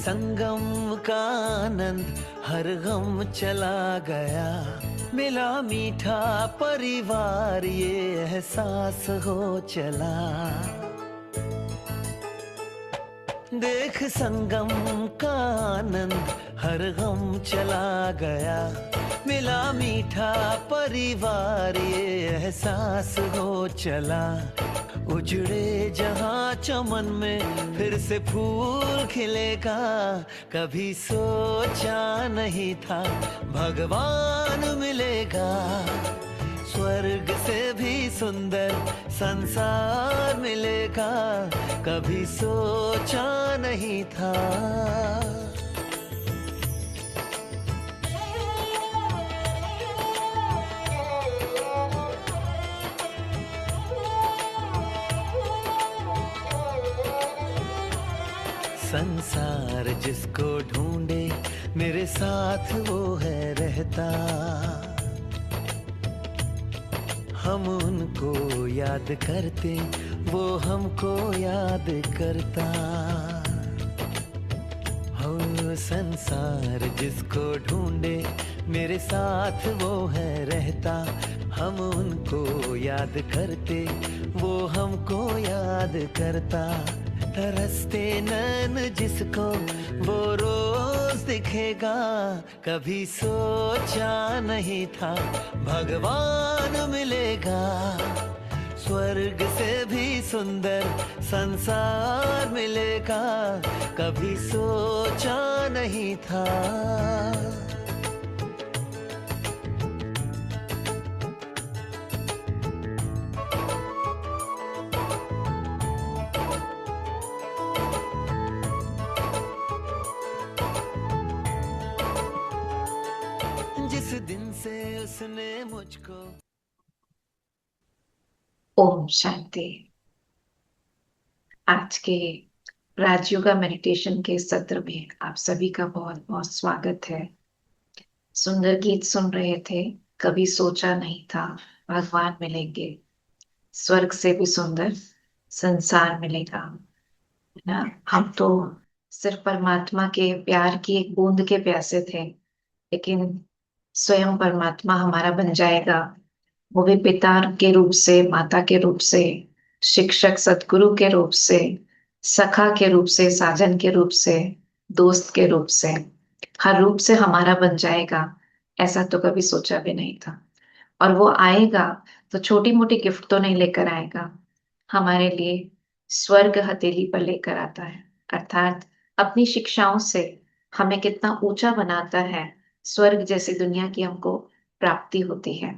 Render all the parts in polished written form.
संगम का आनंद हर गम चला गया, मिला मीठा परिवार ये एहसास हो चला। देख संगम का आनंद हर गम चला गया, मिला मीठा परिवार ये एहसास हो चला। उजड़े जहां चमन में फिर से फूल खिलेगा, कभी सोचा नहीं था भगवान मिलेगा। स्वर्ग से भी सुंदर संसार मिलेगा, कभी सोचा नहीं था। संसार जिसको ढूंढे मेरे साथ वो है रहता, हम उनको याद करते वो हमको याद करता। हो संसार जिसको ढूंढे मेरे साथ वो है रहता, हम उनको याद करते वो हमको याद करता। तरसते नैन जिसको वो रोज दिखेगा, कभी सोचा नहीं था भगवान मिलेगा। स्वर्ग से भी सुंदर संसार मिलेगा, कभी सोचा नहीं था। जिस दिन से उसने मुझको। ओम शांति। आज के राजयोगा मेडिटेशन के सत्र में आप सभी का बहुत बहुत स्वागत है। सुंदर गीत सुन रहे थे, कभी सोचा नहीं था भगवान मिलेंगे, स्वर्ग से भी सुंदर संसार मिलेगा, है ना। हम तो सिर्फ परमात्मा के प्यार की एक बूंद के प्यासे थे, लेकिन स्वयं परमात्मा हमारा बन जाएगा, वो भी पिता के रूप से, माता के रूप से, शिक्षक सदगुरु के रूप से, सखा के रूप से, साजन के रूप से, दोस्त के रूप से, हर रूप से हमारा बन जाएगा। ऐसा तो कभी सोचा भी नहीं था। और वो आएगा तो छोटी मोटी गिफ्ट तो नहीं लेकर आएगा, हमारे लिए स्वर्ग हथेली पर लेकर आता है। अर्थात अपनी शिक्षाओं से हमें कितना ऊंचा बनाता है, स्वर्ग जैसी दुनिया की हमको प्राप्ति होती है।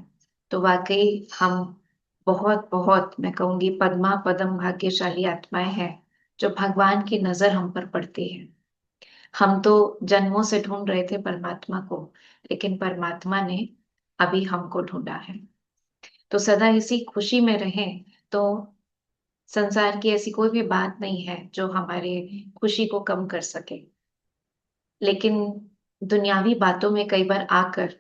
तो वाकई हम बहुत बहुत, मैं कहूंगी, पद्मा पदम भाग्यशाली आत्माएं हैं जो भगवान की नजर हम पर पड़ती है। हम तो जन्मों से ढूंढ रहे थे परमात्मा को, लेकिन परमात्मा ने अभी हमको ढूंढा है। तो सदा इसी खुशी में रहें। तो संसार की ऐसी कोई भी बात नहीं है जो हमारे खुशी को कम कर सके, लेकिन दुनियावी बातों में कई बार आकर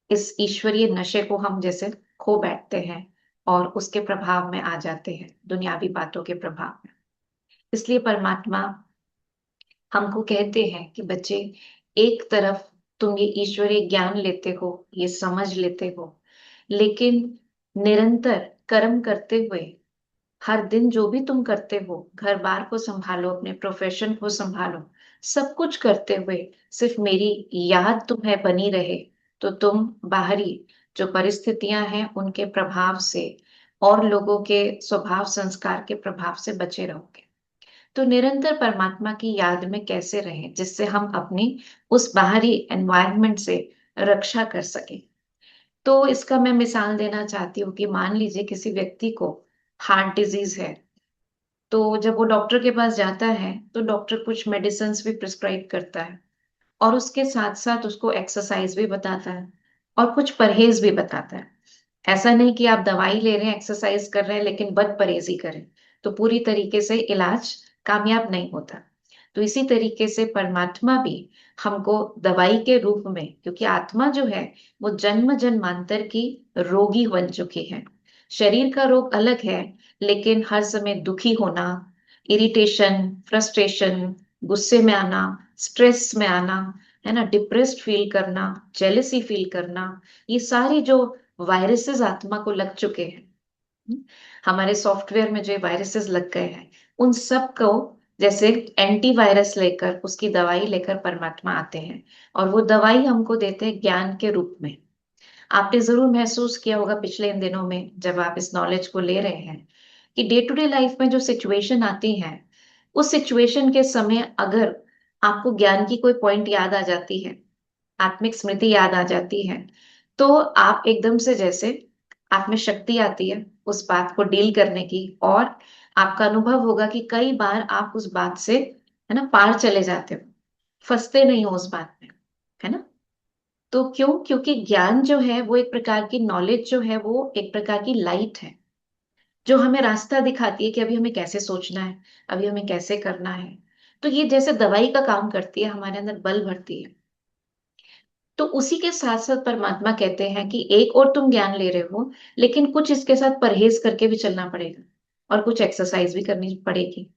इस ईश्वरीय नशे को हम जैसे खो बैठते हैं और उसके प्रभाव में आ जाते हैं, दुनियावी बातों के प्रभाव में। इसलिए परमात्मा हमको कहते हैं कि बच्चे, एक तरफ तुम ये ईश्वरीय ज्ञान लेते हो, ये समझ लेते हो, लेकिन निरंतर कर्म करते हुए हर दिन जो भी तुम करते हो, घर बार को संभालो, अपने प्रोफेशन को संभालो, सब कुछ करते हुए सिर्फ मेरी याद तुम्हें बनी रहे, तो तुम बाहरी जो परिस्थितियां हैं उनके प्रभाव से और लोगों के स्वभाव संस्कार के प्रभाव से बचे रहोगे। तो निरंतर परमात्मा की याद में कैसे रहें जिससे हम अपनी उस बाहरी एनवायरनमेंट से रक्षा कर सके। तो इसका मैं मिसाल देना चाहती हूँ कि मान लीजिए किसी व्यक्ति को हार्ट डिजीज है, तो जब वो डॉक्टर के पास जाता है तो डॉक्टर कुछ मेडिसिन भी प्रिस्क्राइब करता है और उसके साथ साथ उसको एक्सरसाइज भी बताता है और कुछ परहेज भी बताता है। ऐसा नहीं कि आप दवाई ले रहे हैं, एक्सरसाइज कर रहे हैं, लेकिन बद परहेजी करें, तो पूरी तरीके से इलाज कामयाब नहीं होता। तो इसी तरीके से परमात्मा भी हमको दवाई के रूप में, क्योंकि आत्मा जो है वो जन्म जन्मांतर की रोगी बन चुकी है। शरीर का रोग अलग है, लेकिन हर समय दुखी होना, इरिटेशन, फ्रस्ट्रेशन, गुस्से में आना, स्ट्रेस में आना, है ना, डिप्रेस्ड फील करना, जेलेसी फील करना, ये सारी जो वायरसेस आत्मा को लग चुके हैं, हमारे सॉफ्टवेयर में जो वायरसेस लग गए हैं, उन सब को जैसे एंटीवायरस लेकर, उसकी दवाई लेकर परमात्मा आते हैं, और वो दवाई हमको देते हैं ज्ञान के रूप में। आपने जरूर महसूस किया होगा पिछले इन दिनों में जब आप इस नॉलेज को ले रहे हैं कि डे टू डे लाइफ में जो सिचुएशन आती है, उस सिचुएशन के समय अगर आपको ज्ञान की कोई पॉइंट याद आ जाती है, आत्मिक स्मृति याद आ जाती है, तो आप एकदम से जैसे आप में शक्ति आती है उस बात को डील करने की, और आपका अनुभव होगा कि कई बार आप उस बात से, है ना, पार चले जाते हो, फंसते नहीं हो उस बात में, है ना। तो क्यों? क्योंकि ज्ञान जो है वो एक प्रकार की नॉलेज जो है वो एक प्रकार की लाइट है, जो हमें रास्ता दिखाती है कि अभी हमें कैसे सोचना है, अभी हमें कैसे करना है। तो ये जैसे दवाई का काम करती है, हमारे अंदर बल भरती है। तो उसी के साथ साथ परमात्मा कहते हैं कि एक और तुम ज्ञान ले रहे हो, लेकिन कुछ इसके साथ परहेज करके भी चलना पड़ेगा, और कुछ एक्सरसाइज भी करनी पड़ेगी।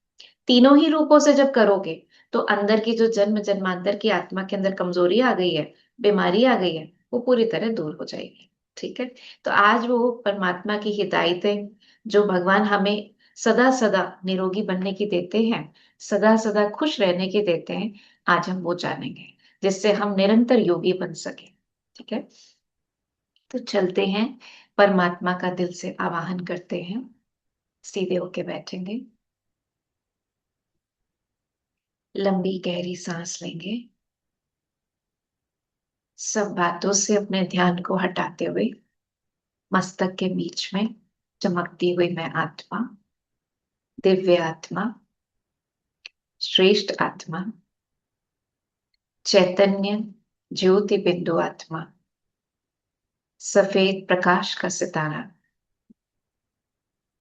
तीनों ही रूपों से जब करोगे, तो अंदर की जो जन्म जन्मांतर की आत्मा के अंदर कमजोरी आ गई है, बीमारी आ गई है, वो पूरी तरह दूर हो जाएगी। ठीक है। तो आज वो परमात्मा की हिदायतें जो भगवान हमें सदा सदा निरोगी बनने की देते हैं, सदा सदा खुश रहने की देते हैं, आज हम वो जानेंगे, जिससे हम निरंतर योगी बन सके। ठीक है। तो चलते हैं, परमात्मा का दिल से आवाहन करते हैं। सीधे होके बैठेंगे, लंबी गहरी सांस लेंगे, सब बातों से अपने ध्यान को हटाते हुए मस्तक के बीच में चमकती हुई मैं आत्मा, दिव्य आत्मा, श्रेष्ठ आत्मा, चैतन्य ज्योति बिंदु आत्मा, सफेद प्रकाश का सितारा,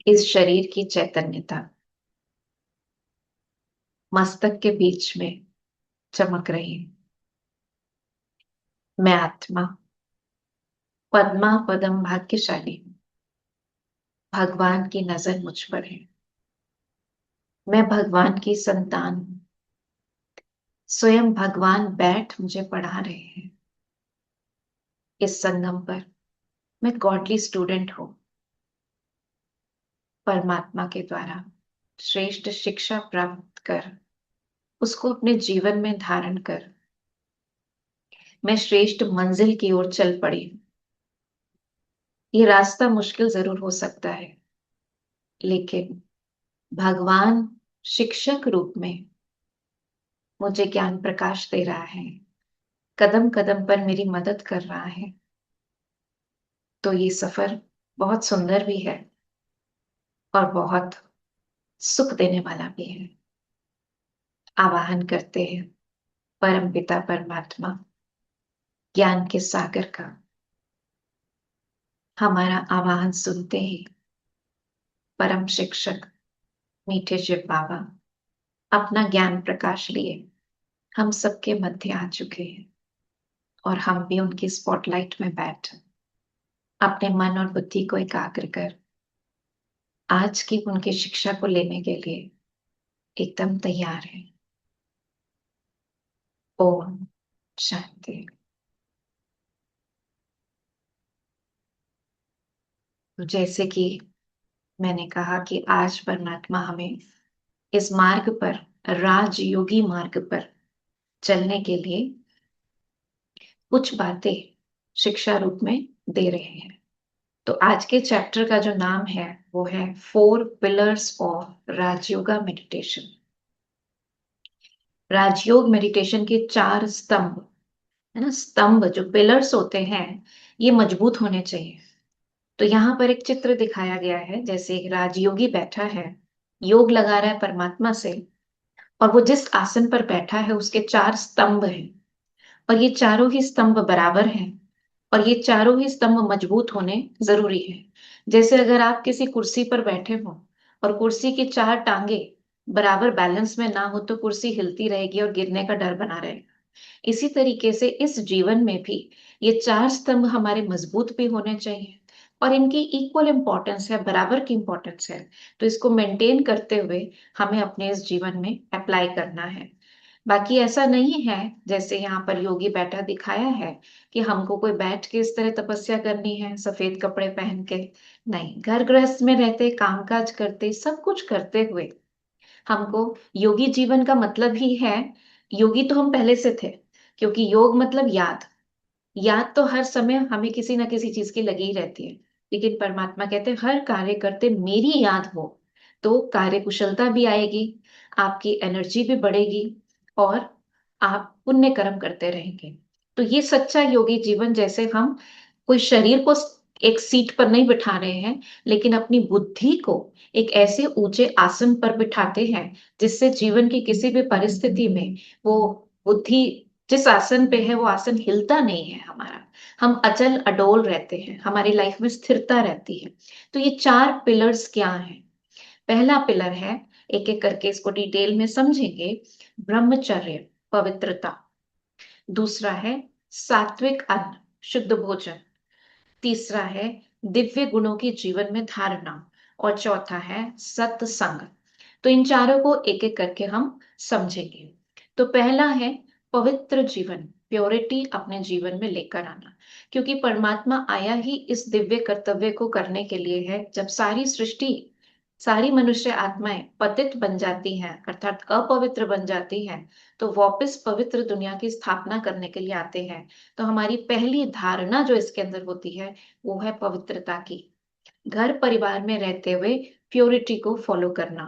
इस शरीर की चैतन्यता मस्तक के बीच में चमक रही है। मैं आत्मा पद्मा पदम भाग्यशाली हूं। भगवान की नजर मुझ पर है। मैं भगवान की संतान हूं। स्वयं भगवान बैठ मुझे पढ़ा रहे हैं। इस संगम पर मैं गॉडली स्टूडेंट हूं। परमात्मा के द्वारा श्रेष्ठ शिक्षा प्राप्त कर, उसको अपने जीवन में धारण कर, मैं श्रेष्ठ मंजिल की ओर चल पड़ी हूं। ये रास्ता मुश्किल जरूर हो सकता है, लेकिन भगवान शिक्षक रूप में मुझे ज्ञान प्रकाश दे रहा है, कदम कदम पर मेरी मदद कर रहा है। तो ये सफर बहुत सुंदर भी है और बहुत सुख देने वाला भी है। आवाहन करते हैं परम पिता परमात्मा, ज्ञान के सागर का। हमारा आवाहन सुनते ही परम शिक्षक मीठे शिव बाबा अपना ज्ञान प्रकाश लिए हम सबके मध्य आ चुके हैं, और हम भी उनकी स्पॉटलाइट में बैठ अपने मन और बुद्धि को एकाग्र कर आज की उनकी शिक्षा को लेने के लिए एकदम तैयार है। ओम शांति। तो जैसे कि मैंने कहा कि आज परमात्मा हमें इस मार्ग पर, राजयोगी मार्ग पर चलने के लिए कुछ बातें शिक्षा रूप में दे रहे हैं। तो आज के चैप्टर का जो नाम है वो है 4 pillars of Rajyoga meditation. Rajyog meditation के 4 स्तंभ, है ना। स्तंभ जो पिलर्स होते हैं, ये मजबूत होने चाहिए। तो यहाँ पर एक चित्र दिखाया गया है, जैसे एक राजयोगी बैठा है, योग लगा रहा है परमात्मा से, और वो जिस आसन पर बैठा है उसके 4 स्तंभ हैं, और ये चारों ही स्तंभ बराबर हैं, और ये चारों ही स्तंभ मजबूत होने जरूरी है। जैसे अगर आप किसी कुर्सी पर बैठे हो और कुर्सी की 4 टांगे बराबर बैलेंस में ना हो, तो कुर्सी हिलती रहेगी और गिरने का डर बना रहेगा। इसी तरीके से इस जीवन में भी ये 4 स्तंभ हमारे मजबूत भी होने चाहिए, और इनकी इक्वल इंपॉर्टेंस है, बराबर की इंपॉर्टेंस है। तो इसको मेंटेन करते हुए हमें अपने इस जीवन में अप्लाई करना है। बाकी ऐसा नहीं है जैसे यहाँ पर योगी बैठा दिखाया है कि हमको कोई बैठ के इस तरह तपस्या करनी है सफेद कपड़े पहन के। नहीं, घर गृहस्थ में रहते, कामकाज करते, सब कुछ करते हुए हमको योगी जीवन का मतलब ही है। योगी तो हम पहले से थे, क्योंकि योग मतलब याद। याद तो हर समय हमें किसी ना किसी चीज की लगी ही रहती है, लेकिन परमात्मा कहते हैं हर कार्य करते मेरी याद हो, तो कार्य कुशलता भी आएगी, आपकी एनर्जी भी बढ़ेगी, और आप पुण्य कर्म करते रहेंगे। तो ये सच्चा योगी जीवन, जैसे हम कोई शरीर को एक सीट पर नहीं बिठा रहे हैं, लेकिन अपनी बुद्धि को एक ऐसे ऊंचे आसन पर बिठाते हैं जिससे जीवन की किसी भी परिस्थिति में वो बुद्धि जिस आसन पे है वो आसन हिलता नहीं है हमारा। हम अचल अडोल रहते हैं, हमारी लाइफ में स्थिरता रहती है। तो ये चार पिलर्स क्या हैं? पहला पिलर है, एक एक करके इसको डिटेल में समझेंगे, ब्रह्मचर्य, पवित्रता। दूसरा है सात्विक अन्न, शुद्ध भोजन। तीसरा है दिव्य गुणों की जीवन में धारणा। और चौथा है सत्संग। तो इन चारों को एक एक करके हम समझेंगे। तो पहला है पवित्र जीवन, प्योरिटी अपने जीवन में लेकर आना। क्योंकि परमात्मा आया ही इस दिव्य कर्तव्य को करने के लिए है। जब सारी सृष्टि, सारी मनुष्य आत्माएं पतित बन जाती हैं, अर्थात अपवित्र बन जाती हैं, तो वापस पवित्र दुनिया की स्थापना करने के लिए आते हैं। तो हमारी पहली धारणा जो इसके अंदर होती है वो है पवित्रता की। घर परिवार में रहते हुए प्योरिटी को फॉलो करना।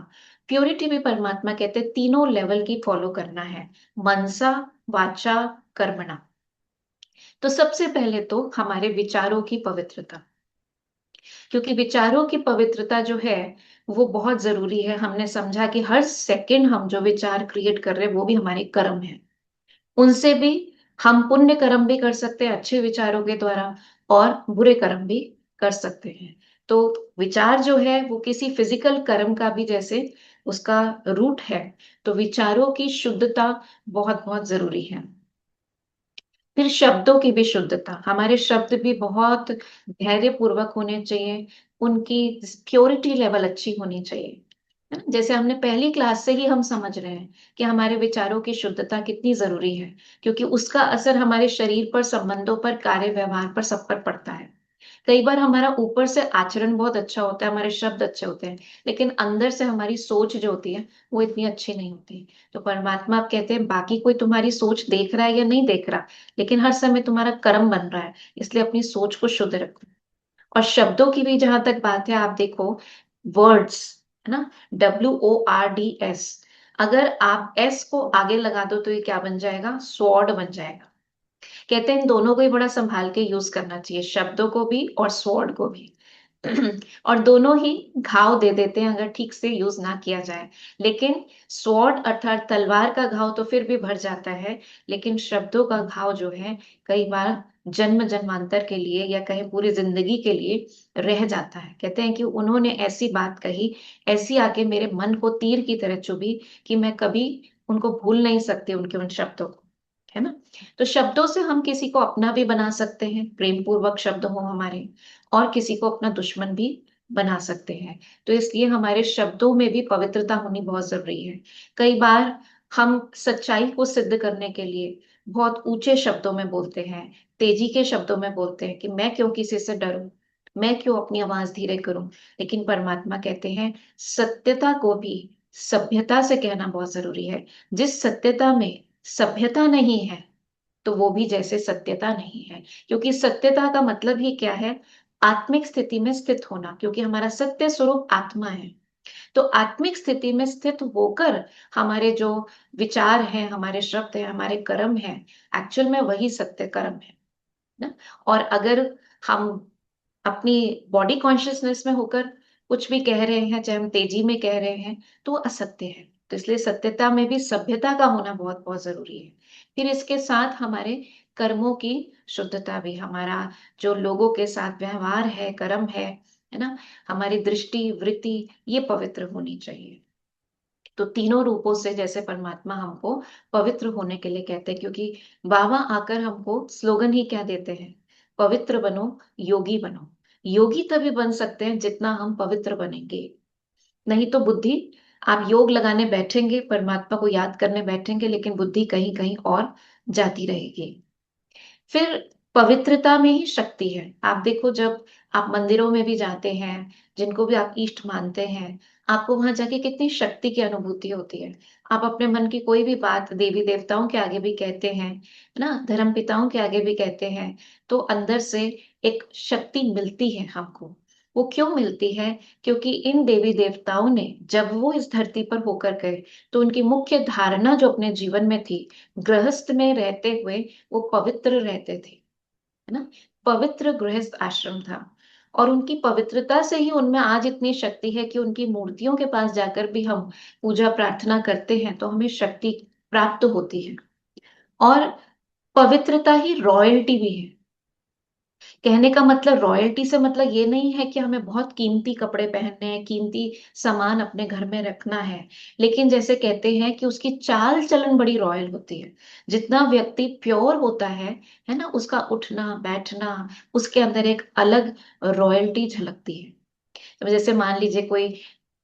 प्योरिटी भी परमात्मा कहते हैं तीनों लेवल की फॉलो करना है, मनसा, वाचा, कर्मणा। तो सबसे पहले तो हमारे विचारों की पवित्रता, क्योंकि विचारों की पवित्रता जो है वो बहुत जरूरी है। हमने समझा कि हर सेकंड हम जो विचार क्रिएट कर रहे हैं वो भी हमारे कर्म है। उनसे भी हम पुण्य कर्म भी कर सकते हैं अच्छे विचारों के द्वारा, और बुरे कर्म भी कर सकते हैं। तो विचार जो है वो किसी फिजिकल कर्म का भी जैसे उसका रूट है, तो विचारों की शुद्धता बहुत बहुत जरूरी है। फिर शब्दों की भी शुद्धता, हमारे शब्द भी बहुत धैर्य पूर्वक होने चाहिए, उनकी प्योरिटी लेवल अच्छी होनी चाहिए, है ना। जैसे हमने पहली क्लास से ही हम समझ रहे हैं कि हमारे विचारों की शुद्धता कितनी जरूरी है, क्योंकि उसका असर हमारे शरीर पर, संबंधों पर, कार्य व्यवहार पर, सब पर पड़ता है। कई बार हमारा ऊपर से आचरण बहुत अच्छा होता है, हमारे शब्द अच्छे होते हैं, लेकिन अंदर से हमारी सोच जो होती है वो इतनी अच्छी नहीं होती। तो परमात्मा आप कहते हैं बाकी कोई तुम्हारी सोच देख रहा है या नहीं देख रहा, लेकिन हर समय तुम्हारा कर्म बन रहा है, इसलिए अपनी सोच को शुद्ध रखो। और शब्दों की भी जहां तक बात है, आप देखो वर्ड्स, है ना, WORDS, अगर आप एस को आगे लगा दो तो ये क्या बन जाएगा? स्वॉर्ड बन जाएगा। कहते हैं इन दोनों को ही बड़ा संभाल के यूज करना चाहिए, शब्दों को भी और स्वॉर्ड को भी। और दोनों ही घाव दे देते हैं अगर ठीक से यूज ना किया जाए। लेकिन स्वॉर्ड अर्थात तलवार का घाव तो फिर भी भर जाता है, लेकिन शब्दों का घाव जो है कई बार जन्म जन्मांतर के लिए या कहीं पूरी जिंदगी के लिए रह जाता है। कहते हैं कि उन्होंने ऐसी बात कही, ऐसी आके मेरे मन को तीर की तरह चुभी कि मैं कभी उनको भूल नहीं सकती, उनके उन शब्दों को, है ना। तो शब्दों से हम किसी को अपना भी बना सकते हैं, प्रेम पूर्वक शब्द हो हमारे, और किसी को अपना दुश्मन भी बना सकते हैं। तो इसलिए हमारे शब्दों में भी पवित्रता होनी बहुत जरूरी है। कई बार हम सच्चाई को सिद्ध करने के लिए बहुत ऊंचे शब्दों में बोलते हैं, तेजी के शब्दों में बोलते हैं कि मैं क्यों किसी से डरूं, मैं क्यों अपनी आवाज धीरे करूं। लेकिन परमात्मा कहते हैं सत्यता को भी सभ्यता से कहना बहुत जरूरी है। जिस सत्यता में सभ्यता नहीं है, तो वो भी जैसे सत्यता नहीं है। क्योंकि सत्यता का मतलब ही क्या है? आत्मिक स्थिति में स्थित होना, क्योंकि हमारा सत्य स्वरूप आत्मा है। तो आत्मिक स्थिति में स्थित होकर हमारे जो विचार हैं, हमारे शब्द हैं, हमारे कर्म हैं, एक्चुअल में वही सत्य कर्म है ना। और अगर हम अपनी बॉडी कॉन्शियसनेस में होकर कुछ भी कह रहे हैं, चाहे हम तेजी में कह रहे हैं, तो वो असत्य है। तो इसलिए सत्यता में भी सभ्यता का होना बहुत बहुत जरूरी है। फिर इसके साथ हमारे कर्मों की शुद्धता भी, हमारा जो लोगों के साथ व्यवहार है, कर्म है ना, हमारी दृष्टि, वृत्ति, ये पवित्र होनी चाहिए। तो तीनों रूपों से जैसे परमात्मा हमको पवित्र होने के लिए कहते हैं, क्योंकि बाबा आकर हमको स्लोगन ही क्या देते हैं? पवित्र बनो, योगी बनो। योगी तभी बन सकते हैं जितना हम पवित्र बनेंगे, नहीं तो बुद्धि आप योग लगाने बैठेंगे, परमात्मा को याद करने बैठेंगे, लेकिन बुद्धि कहीं कहीं और जाती रहेगी। फिर पवित्रता में ही शक्ति है। आप देखो, जब आप मंदिरों में भी जाते हैं, जिनको भी आप इष्ट मानते हैं, आपको वहां जाके कितनी शक्ति की अनुभूति होती है। आप अपने मन की कोई भी बात देवी देवताओं के आगे भी कहते हैं, है ना, धर्म पिताओं के आगे भी कहते हैं, तो अंदर से एक शक्ति मिलती है हमको। वो क्यों मिलती है? क्योंकि इन देवी देवताओं ने जब वो इस धरती पर होकर गए, तो उनकी मुख्य धारणा जो अपने जीवन में थी, गृहस्थ में रहते हुए वो पवित्र रहते थे, है ना। पवित्र गृहस्थ आश्रम था, और उनकी पवित्रता से ही उनमें आज इतनी शक्ति है कि उनकी मूर्तियों के पास जाकर भी हम पूजा प्रार्थना करते हैं तो हमें शक्ति प्राप्त होती है। और पवित्रता ही रॉयल्टी भी है। कहने का मतलब, रॉयल्टी से मतलब ये नहीं है कि हमें बहुत कीमती कपड़े पहनने हैं, कीमती सामान अपने घर में रखना है, लेकिन जैसे कहते हैं कि उसकी चाल चलन बड़ी रॉयल होती है। जितना व्यक्ति प्योर होता है ना, उसका उठना बैठना, उसके अंदर एक अलग रॉयल्टी झलकती है। तो जैसे मान लीजिए कोई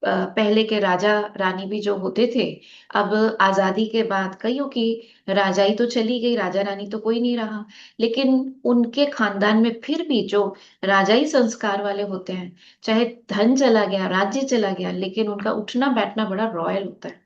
पहले के राजा रानी भी जो होते थे, अब आजादी के बाद कईयों की राजाई तो चली गई, राजा रानी तो कोई नहीं रहा, लेकिन उनके खानदान में फिर भी जो राजाई संस्कार वाले होते हैं, चाहे धन चला गया, राज्य चला गया, लेकिन उनका उठना बैठना बड़ा रॉयल होता है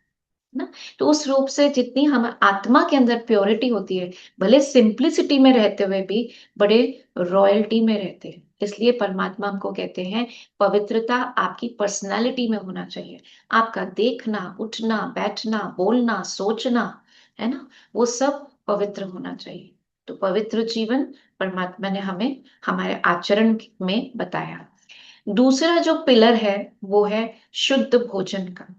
ना। तो उस रूप से जितनी हम आत्मा के अंदर प्योरिटी होती है, भले सिंप्लिसिटी में रहते हुए भी बड़े रॉयल्टी में रहते हैं। इसलिए परमात्मा हमको कहते हैं, पवित्रता आपकी पर्सनालिटी में होना चाहिए। आपका देखना, उठना, बैठना, बोलना, सोचना, है ना, वो सब पवित्र होना चाहिए। तो पवित्र जीवन परमात्मा ने हमें हमारे आचरण में बताया। दूसरा जो पिलर है वो है शुद्ध भोजन का।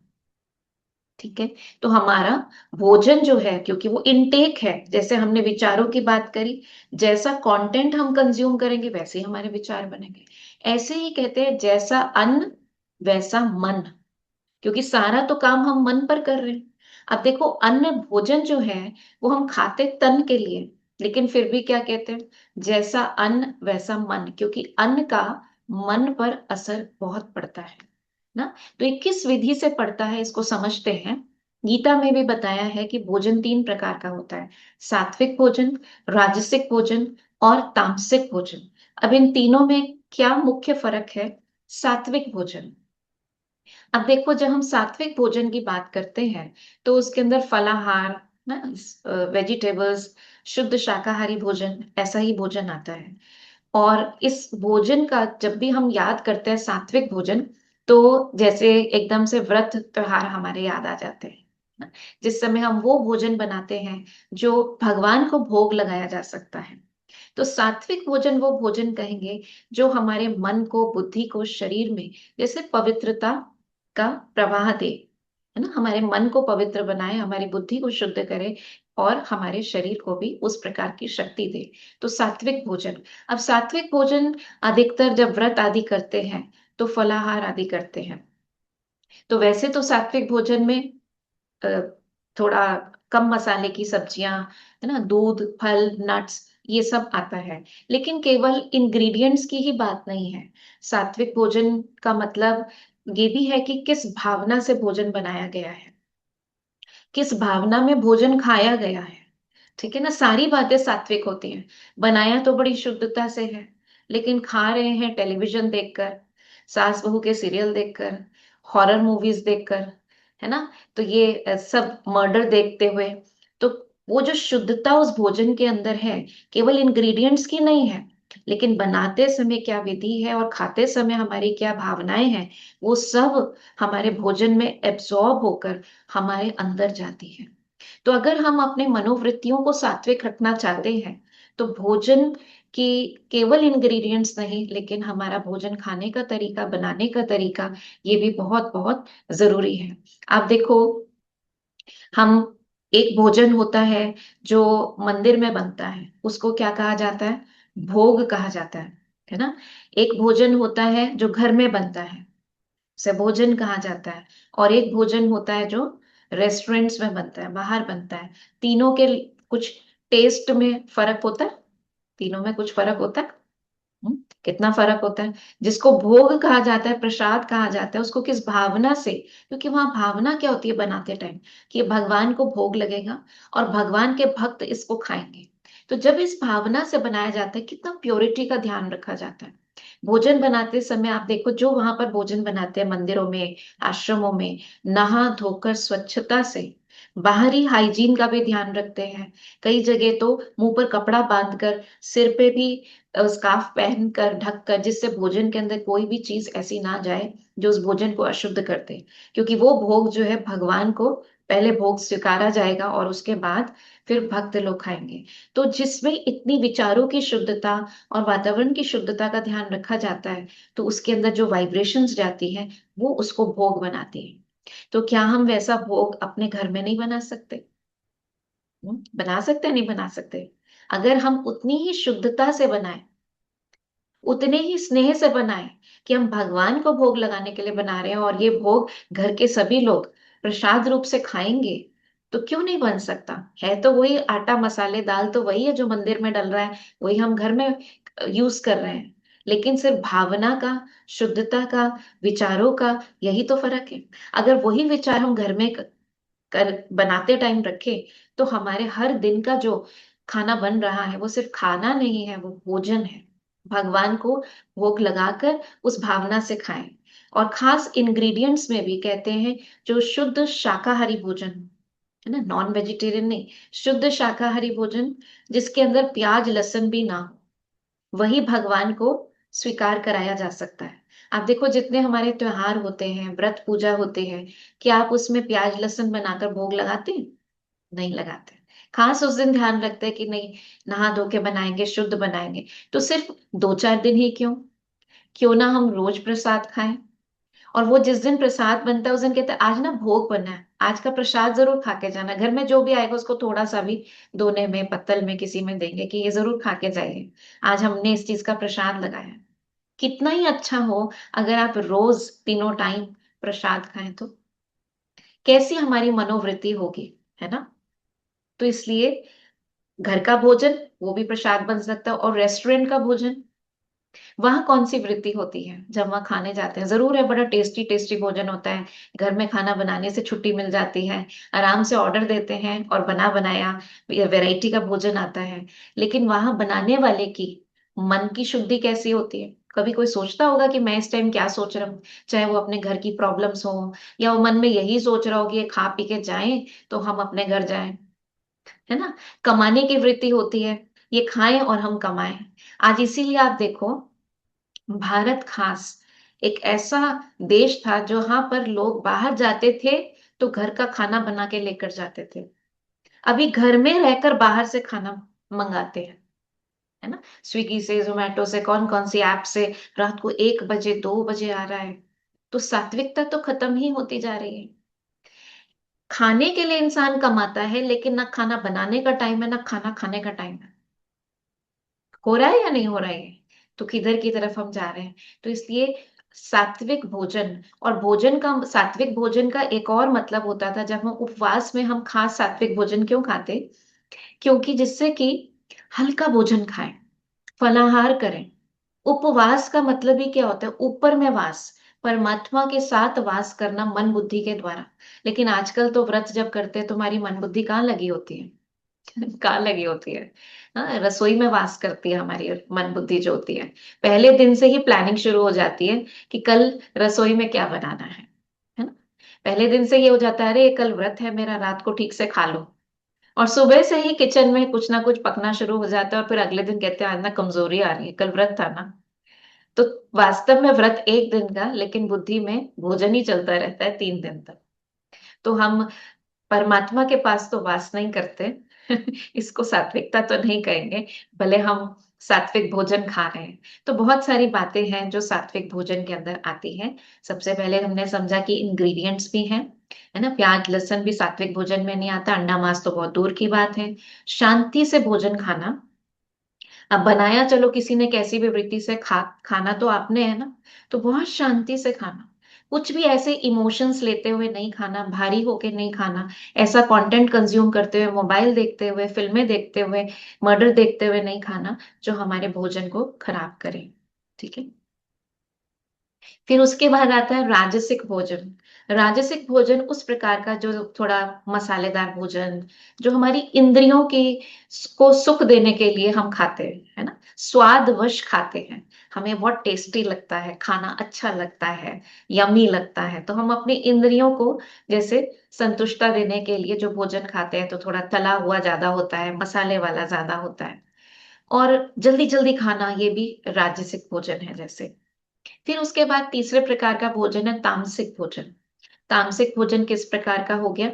ठीक है। तो हमारा भोजन जो है, क्योंकि वो इनटेक है, जैसे हमने विचारों की बात करी, जैसा कंटेंट हम कंज्यूम करेंगे वैसे ही हमारे विचार बनेंगे। ऐसे ही कहते हैं, जैसा अन्न वैसा मन, क्योंकि सारा तो काम हम मन पर कर रहे हैं। अब देखो, अन्न भोजन जो है वो हम खाते तन के लिए, लेकिन फिर भी क्या कहते हैं, जैसा अन्न वैसा मन, क्योंकि अन्न का मन पर असर बहुत पड़ता है ना। तो ये किस विधि से पड़ता है, इसको समझते हैं। गीता में भी बताया है कि भोजन तीन प्रकार का होता है: सात्विक भोजन, राजसिक भोजन और तामसिक भोजन। अब इन तीनों में क्या मुख्य फर्क है? सात्विक भोजन, अब देखो, जब हम सात्विक भोजन की बात करते हैं तो उसके अंदर फलाहार ना, वेजिटेबल्स, शुद्ध शाकाहारी भोजन, ऐसा ही भोजन आता है। और इस भोजन का जब भी हम याद करते हैं सात्विक भोजन, तो जैसे एकदम से व्रत त्योहार हमारे याद आ जाते हैं ना, जिस समय हम वो भोजन बनाते हैं जो भगवान को भोग लगाया जा सकता है। तो सात्विक भोजन वो भोजन कहेंगे जो हमारे मन को, बुद्धि को, शरीर में जैसे पवित्रता का प्रवाह दे, है ना, हमारे मन को पवित्र बनाए, हमारी बुद्धि को शुद्ध करे, और हमारे शरीर को भी उस प्रकार की शक्ति दे। तो सात्विक भोजन। अब सात्विक भोजन अधिकतर जब व्रत आदि करते हैं तो फलाहार आदि करते हैं। तो वैसे तो सात्विक भोजन में अ, थोड़ा कम मसाले की सब्जियां, है ना, दूध, फल, नट्स, ये सब आता है। लेकिन केवल इंग्रेडिएंट्स की ही बात नहीं है। सात्विक भोजन का मतलब ये भी है कि किस भावना से भोजन बनाया गया है, किस भावना में भोजन खाया गया है। ठीक है ना, सारी बातें सात्विक होती हैं। बनाया तो बड़ी शुद्धता से है, लेकिन खा रहे हैं टेलीविजन देखकर, सास बहू के सीरियल देखकर, हॉरर मूवीज देखकर, है ना, तो ये सब मर्डर देखते हुए। तो वो जो शुद्धता उस भोजन के अंदर है, केवल इंग्रेडिएंट्स की नहीं है, लेकिन बनाते समय क्या विधि है और खाते समय हमारी क्या भावनाएं हैं, वो सब हमारे भोजन में एब्जॉर्ब होकर हमारे अंदर जाती है। तो अगर हम अपने मनोवृत्तियों को सात्विक रखना चाहते हैं, तो भोजन की केवल इंग्रेडिएंट्स नहीं, लेकिन हमारा भोजन खाने का तरीका, बनाने का तरीका, ये भी बहुत बहुत जरूरी है। आप देखो, हम एक भोजन होता है जो मंदिर में बनता है, उसको क्या कहा जाता है? भोग कहा जाता है ना। एक भोजन होता है जो घर में बनता है, से भोजन कहा जाता है। और एक भोजन होता है जो रेस्टोरेंट्स में बनता है, बाहर बनता है। तीनों के कुछ टेस्ट में फर्क होता है, तीनों में कुछ फर्क होता है। कितना फर्क होता है। जिसको भोग कहा जाता है, प्रसाद कहा जाता है, उसको किस भावना से, क्योंकि वहां भावना क्या होती है बनाते टाइम, कि भगवान को भोग लगेगा और भगवान के भक्त इसको खाएंगे। तो जब इस भावना से बनाया जाता है, कितना प्योरिटी का ध्यान रखा जाता है। भोजन बनाते समय आप देखो, जो वहां पर भोजन बनाते हैं मंदिरों में, आश्रमों में, नहा धोकर स्वच्छता से, बाहरी हाइजीन का भी ध्यान रखते हैं। कई जगह तो मुंह पर कपड़ा बांधकर, सिर पे भी स्कार्फ पहनकर ढककर, जिससे भोजन के अंदर कोई भी चीज ऐसी ना जाए जो उस भोजन को अशुद्ध कर दे। क्योंकि वो भोग जो है भगवान को पहले भोग स्वीकारा जाएगा और उसके बाद फिर भक्त लोग खाएंगे। तो जिसमें इतनी विचारों की शुद्धता और वातावरण की शुद्धता का ध्यान रखा जाता है, तो उसके अंदर जो वाइब्रेशंस जाती है वो उसको भोग बनाती है। तो क्या हम वैसा भोग अपने घर में नहीं बना सकते? बना सकते हैं, नहीं बना सकते? अगर हम उतनी ही शुद्धता से बनाए, उतने ही स्नेह से बनाए, कि हम भगवान को भोग लगाने के लिए बना रहे हैं और ये भोग घर के सभी लोग प्रसाद रूप से खाएंगे, तो क्यों नहीं बन सकता? है तो वही आटा मसाले दाल, तो वही है जो मंदिर में डल रहा है, वही हम घर में यूज कर रहे हैं। लेकिन सिर्फ भावना का, शुद्धता का, विचारों का, यही तो फर्क है। अगर वही विचार हम घर में कर बनाते टाइम रखे, तो हमारे हर दिन का जो खाना बन रहा है वो सिर्फ खाना नहीं है, वो भोजन है। भगवान को भोग लगाकर उस भावना से खाएं। और खास इंग्रेडिएंट्स में भी कहते हैं, जो शुद्ध शाकाहारी भोजन है ना, नॉन वेजिटेरियन नहीं, शुद्ध शाकाहारी भोजन, जिसके अंदर प्याज लहसुन भी ना हो, वही भगवान को स्वीकार कराया जा सकता है। आप देखो, जितने हमारे त्योहार होते हैं, व्रत पूजा होते हैं, क्या आप उसमें प्याज लहसुन बनाकर भोग लगाते हैं? नहीं लगाते। खास उस दिन ध्यान रखते हैं कि नहीं, नहा धो के बनाएंगे, शुद्ध बनाएंगे। तो सिर्फ 2-4 दिन ही क्यों, क्यों ना हम रोज प्रसाद खाएं। और वो जिस दिन प्रसाद बनता है उस दिन कहते हैं आज ना भोग बना है, आज का प्रसाद जरूर खा के जाना, घर में जो भी आएगा उसको थोड़ा सा भी दोने में, पत्तल में, किसी में देंगे कि ये जरूर खा के जाइए, आज हमने इस चीज का प्रसाद लगाया है। कितना ही अच्छा हो अगर आप रोज तीनों टाइम प्रसाद खाएं, तो कैसी हमारी मनोवृत्ति होगी, है ना? तो इसलिए घर का भोजन वो भी प्रसाद बन सकता है, और रेस्टोरेंट का भोजन, वहां कौन सी वृत्ति होती है जब वहां खाने जाते हैं? जरूर है, बड़ा टेस्टी टेस्टी भोजन होता है, घर में खाना बनाने से छुट्टी मिल जाती है, आराम से ऑर्डर देते हैं और बना बनाया वैरायटी का भोजन आता है। लेकिन वहां बनाने वाले की मन की शुद्धि कैसी होती है? कभी कोई सोचता होगा कि मैं इस टाइम क्या सोच रहा हूँ? चाहे वो अपने घर की प्रॉब्लम्स हो, या वो मन में यही सोच रहा हो कि ये खा पी के जाएं तो हम अपने घर जाएं, है ना? कमाने की वृत्ति होती है, ये खाएं और हम कमाएं। आज इसीलिए आप देखो, भारत खास एक ऐसा देश था जहां पर लोग बाहर जाते थे तो घर का खाना बना के लेकर जाते थे। अभी घर में रहकर बाहर से खाना मंगाते हैं, है ना? स्विगी से, जोमेटो से, कौन कौन सी ऐप से रात को 1 बजे 2 बजे आ रहा है। तो सात्विकता तो खत्म ही होती जा रही है। खाने के लिए इंसान कमाता है, लेकिन ना खाना बनाने का टाइम है, ना खाना खाने का टाइम है। हो रहा है या नहीं हो रहा है? तो किधर की तरफ हम जा रहे हैं? तो इसलिए सात्विक भोजन, और भोजन का, सात्विक भोजन का एक और मतलब होता था, जब हम उपवास में हम खास सात्विक भोजन क्यों खाते? क्योंकि जिससे कि हल्का भोजन खाएं, फलाहार करें। उपवास का मतलब ही क्या होता है? ऊपर में वास, परमात्मा के साथ वास करना मन बुद्धि के द्वारा। लेकिन आजकल तो व्रत जब करते हैं, तुम्हारी मन बुद्धि कहाँ लगी होती है? कहाँ लगी होती है? हाँ, रसोई में वास करती है हमारी मन बुद्धि जो होती है। पहले दिन से ही प्लानिंग शुरू हो जाती है कि कल रसोई में क्या बनाना है ना? पहले दिन से ये हो जाता है, अरे कल व्रत है मेरा, रात को ठीक से खा लो। और सुबह से ही किचन में कुछ ना कुछ पकना शुरू हो जाता है, और फिर अगले दिन कहते हैं आज ना कमजोरी आ रही है, कल व्रत था ना। तो वास्तव में व्रत एक दिन का, लेकिन बुद्धि में भोजन ही चलता रहता है 3 दिन तक। तो हम परमात्मा के पास तो वास नहीं करते। इसको सात्विकता तो नहीं कहेंगे, भले हम सात्विक भोजन खा रहे हैं। तो बहुत सारी बातें हैं जो सात्विक भोजन के अंदर आती हैं। सबसे पहले हमने समझा कि इंग्रेडिएंट्स भी हैं, है ना? प्याज लहसुन भी सात्विक भोजन में नहीं आता, अंडा मांस तो बहुत दूर की बात है। शांति से भोजन खाना, अब बनाया चलो किसी ने कैसी भी वृत्ति से, खाना तो आपने है ना, तो बहुत शांति से खाना। कुछ भी ऐसे इमोशंस लेते हुए नहीं खाना, भारी होके नहीं खाना, ऐसा कंटेंट कंज्यूम करते हुए, मोबाइल देखते हुए, फिल्में देखते हुए, मर्डर देखते हुए नहीं खाना जो हमारे भोजन को खराब करे। ठीक है। फिर उसके बाद आता है राजसिक भोजन। राजसिक भोजन उस प्रकार का जो थोड़ा मसालेदार भोजन, जो हमारी इंद्रियों की को सुख देने के लिए हम खाते हैं, है ना, स्वादवश खाते हैं, हमें बहुत टेस्टी लगता है, खाना अच्छा लगता है, यमी लगता है, तो हम अपनी इंद्रियों को जैसे संतुष्टता देने के लिए जो भोजन खाते हैं, तो थोड़ा तला हुआ ज्यादा होता है, मसाले वाला ज्यादा होता है, और जल्दी जल्दी खाना, ये भी राजसिक भोजन है जैसे। फिर उसके बाद तीसरे प्रकार का भोजन है तामसिक भोजन। तामसिक भोजन किस प्रकार का हो गया?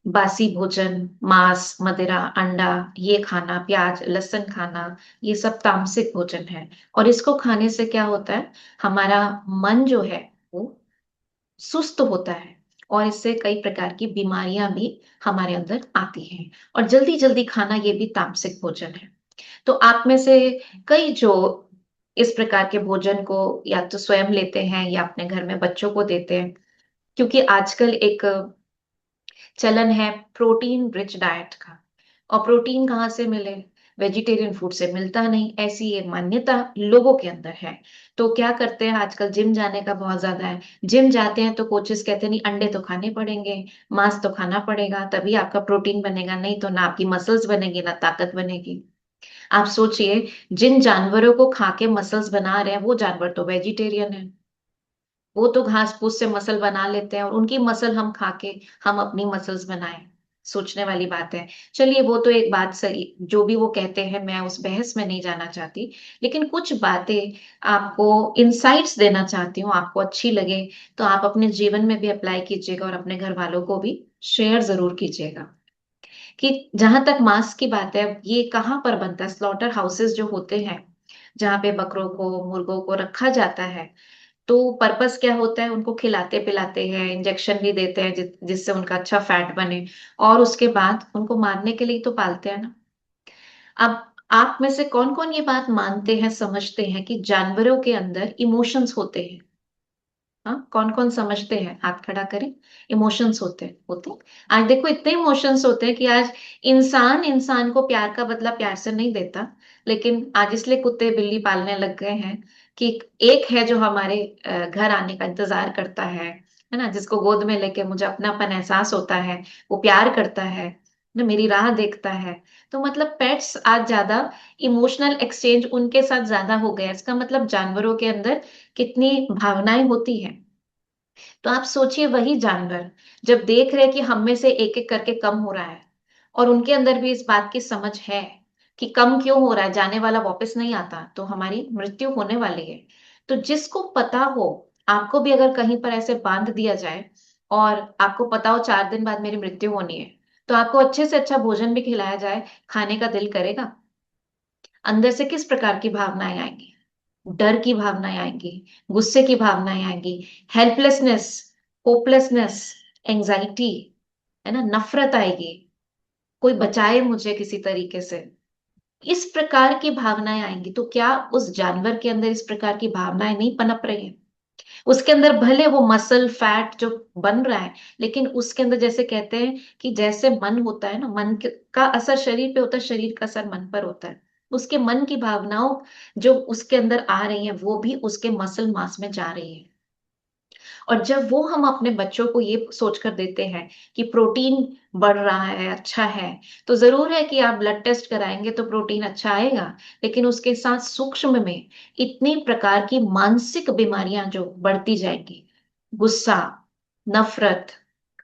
बासी भोजन, मांस, मदिरा, अंडा, ये खाना, प्याज लहसुन खाना, ये सब तामसिक भोजन है। और इसको खाने से क्या होता है, हमारा मन जो है वो सुस्त होता है, और इससे कई प्रकार की बीमारियां भी हमारे अंदर आती हैं। और जल्दी जल्दी खाना, ये भी तामसिक भोजन है। तो आप में से कई जो इस प्रकार के भोजन को या तो स्वयं लेते हैं या अपने घर में बच्चों को देते हैं, क्योंकि आजकल एक चलन है प्रोटीन रिच डाइट का। और प्रोटीन कहाँ से मिले? वेजिटेरियन फूड से मिलता नहीं, ऐसी ये मान्यता लोगों के अंदर है। तो क्या करते हैं आजकल, जिम जाने का बहुत ज्यादा है, जिम जाते हैं तो कोचेस कहते हैं नहीं, अंडे तो खाने पड़ेंगे, मांस तो खाना पड़ेगा, तभी आपका प्रोटीन बनेगा, नहीं तो ना आपकी मसल्स बनेगी ना ताकत बनेगी। आप सोचिए, जिन जानवरों को खा के मसल्स बना रहे हैं वो जानवर तो वेजिटेरियन है, वो तो घास फूस से मसल बना लेते हैं, और उनकी मसल हम खा के हम अपनी मसल्स बनाएं। सोचने वाली बात है। चलिए वो तो एक बात सही, जो भी वो कहते हैं मैं उस बहस में नहीं जाना चाहती, लेकिन कुछ बातें आपको इंसाइट्स देना चाहती हूँ, आपको अच्छी लगे तो आप अपने जीवन में भी अप्लाई कीजिएगा और अपने घर वालों को भी शेयर जरूर कीजिएगा। कि जहां तक मांस की बात है, ये कहाँ पर बनता है? स्लॉटर हाउसेस जो होते हैं, जहाँ पे बकरों को, मुर्गों को रखा जाता है, तो पर्पस क्या होता है? उनको खिलाते पिलाते हैं, इंजेक्शन भी देते हैं जिससे उनका अच्छा फैट बने, और उसके बाद उनको मारने के लिए तो पालते हैं ना। अब आप में से कौन कौन ये बात मानते हैं, समझते हैं कि जानवरों के अंदर इमोशंस होते हैं? हाँ, कौन कौन समझते हैं? हाथ खड़ा करें। इमोशंस होते हैं। आज देखो इतने इमोशंस होते हैं कि आज इंसान इंसान को प्यार का बदला प्यार से नहीं देता, लेकिन आज इसलिए कुत्ते बिल्ली पालने लग गए हैं कि एक है जो हमारे घर आने का इंतजार करता है ना, जिसको गोद में लेके मुझे अपनापन एहसास होता है, वो प्यार करता है ना, मेरी राह देखता है। तो मतलब पेट्स आज ज्यादा इमोशनल एक्सचेंज उनके साथ ज्यादा हो गया, इसका मतलब जानवरों के अंदर कितनी भावनाएं होती हैं। तो आप सोचिए, वही जानवर जब देख रहे हैं कि हम में से एक एक करके कम हो रहा है, और उनके अंदर भी इस बात की समझ है कि कम क्यों हो रहा है, जाने वाला वापस नहीं आता, तो हमारी मृत्यु होने वाली है। तो जिसको पता हो, आपको भी अगर कहीं पर ऐसे बांध दिया जाए और आपको पता हो 4 दिन बाद मेरी मृत्यु होनी है, तो आपको अच्छे से अच्छा भोजन भी खिलाया जाए, खाने का दिल करेगा? अंदर से किस प्रकार की भावनाएं आएंगी? डर की भावनाएं आएंगी, गुस्से की भावनाएं आएंगी, हेल्पलेसनेस, होपलेसनेस, एंजाइटी, है ना, नफरत आएगी, कोई बचाए मुझे किसी तरीके से, इस प्रकार की भावनाएं आएंगी। तो क्या उस जानवर के अंदर इस प्रकार की भावनाएं नहीं पनप रही है? उसके अंदर भले वो मसल फैट जो बन रहा है, लेकिन उसके अंदर जैसे कहते हैं कि जैसे मन होता है ना, का असर शरीर पे होता है, शरीर का असर मन पर होता है। उसके मन की भावनाओं जो उसके अंदर आ रही हैं, वो भी उसके मसल मास में जा रही है। और जब वो हम अपने बच्चों को ये सोचकर देते हैं कि प्रोटीन बढ़ रहा है, अच्छा है, तो जरूर है कि आप ब्लड टेस्ट कराएंगे तो प्रोटीन अच्छा आएगा, लेकिन उसके साथ सूक्ष्म में इतनी प्रकार की मानसिक बीमारियां जो बढ़ती जाएंगी, गुस्सा, नफरत,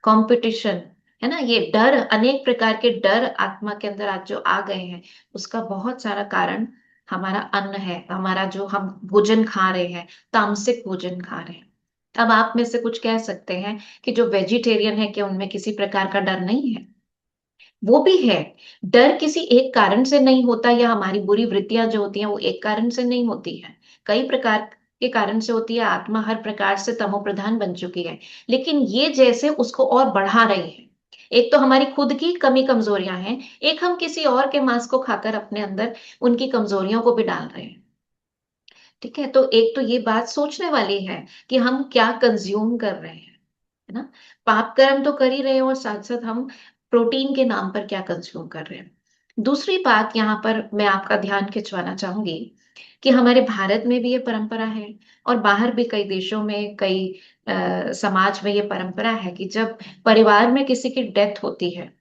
कंपटीशन, है ना, ये डर, अनेक प्रकार के डर आत्मा के अंदर आज जो आ गए हैं, उसका बहुत सारा कारण हमारा अन्न है, हमारा जो हम भोजन खा रहे हैं, तामसिक भोजन खा रहे हैं। अब आप में से कुछ कह सकते हैं कि जो वेजिटेरियन है क्या उनमें किसी प्रकार का डर नहीं है? वो भी है। डर किसी एक कारण से नहीं होता, या हमारी बुरी वृत्तियां जो होती हैं वो एक कारण से नहीं होती है, कई प्रकार के कारण से होती है। आत्मा हर प्रकार से तमोप्रधान बन चुकी है, लेकिन ये जैसे उसको और बढ़ा रही है। एक तो हमारी खुद की कमी कमजोरियां हैं, एक हम किसी और के मांस को खाकर अपने अंदर उनकी कमजोरियों को भी डाल रहे हैं। ठीक है, तो एक तो ये बात सोचने वाली है कि हम क्या कंज्यूम कर रहे हैं, है ना। पाप कर्म तो कर ही रहे हैं और साथ साथ हम प्रोटीन के नाम पर क्या कंज्यूम कर रहे हैं। दूसरी बात यहाँ पर मैं आपका ध्यान खिंचवाना चाहूंगी कि हमारे भारत में भी ये परंपरा है और बाहर भी कई देशों में, कई समाज में ये परंपरा है कि जब परिवार में किसी की डेथ होती है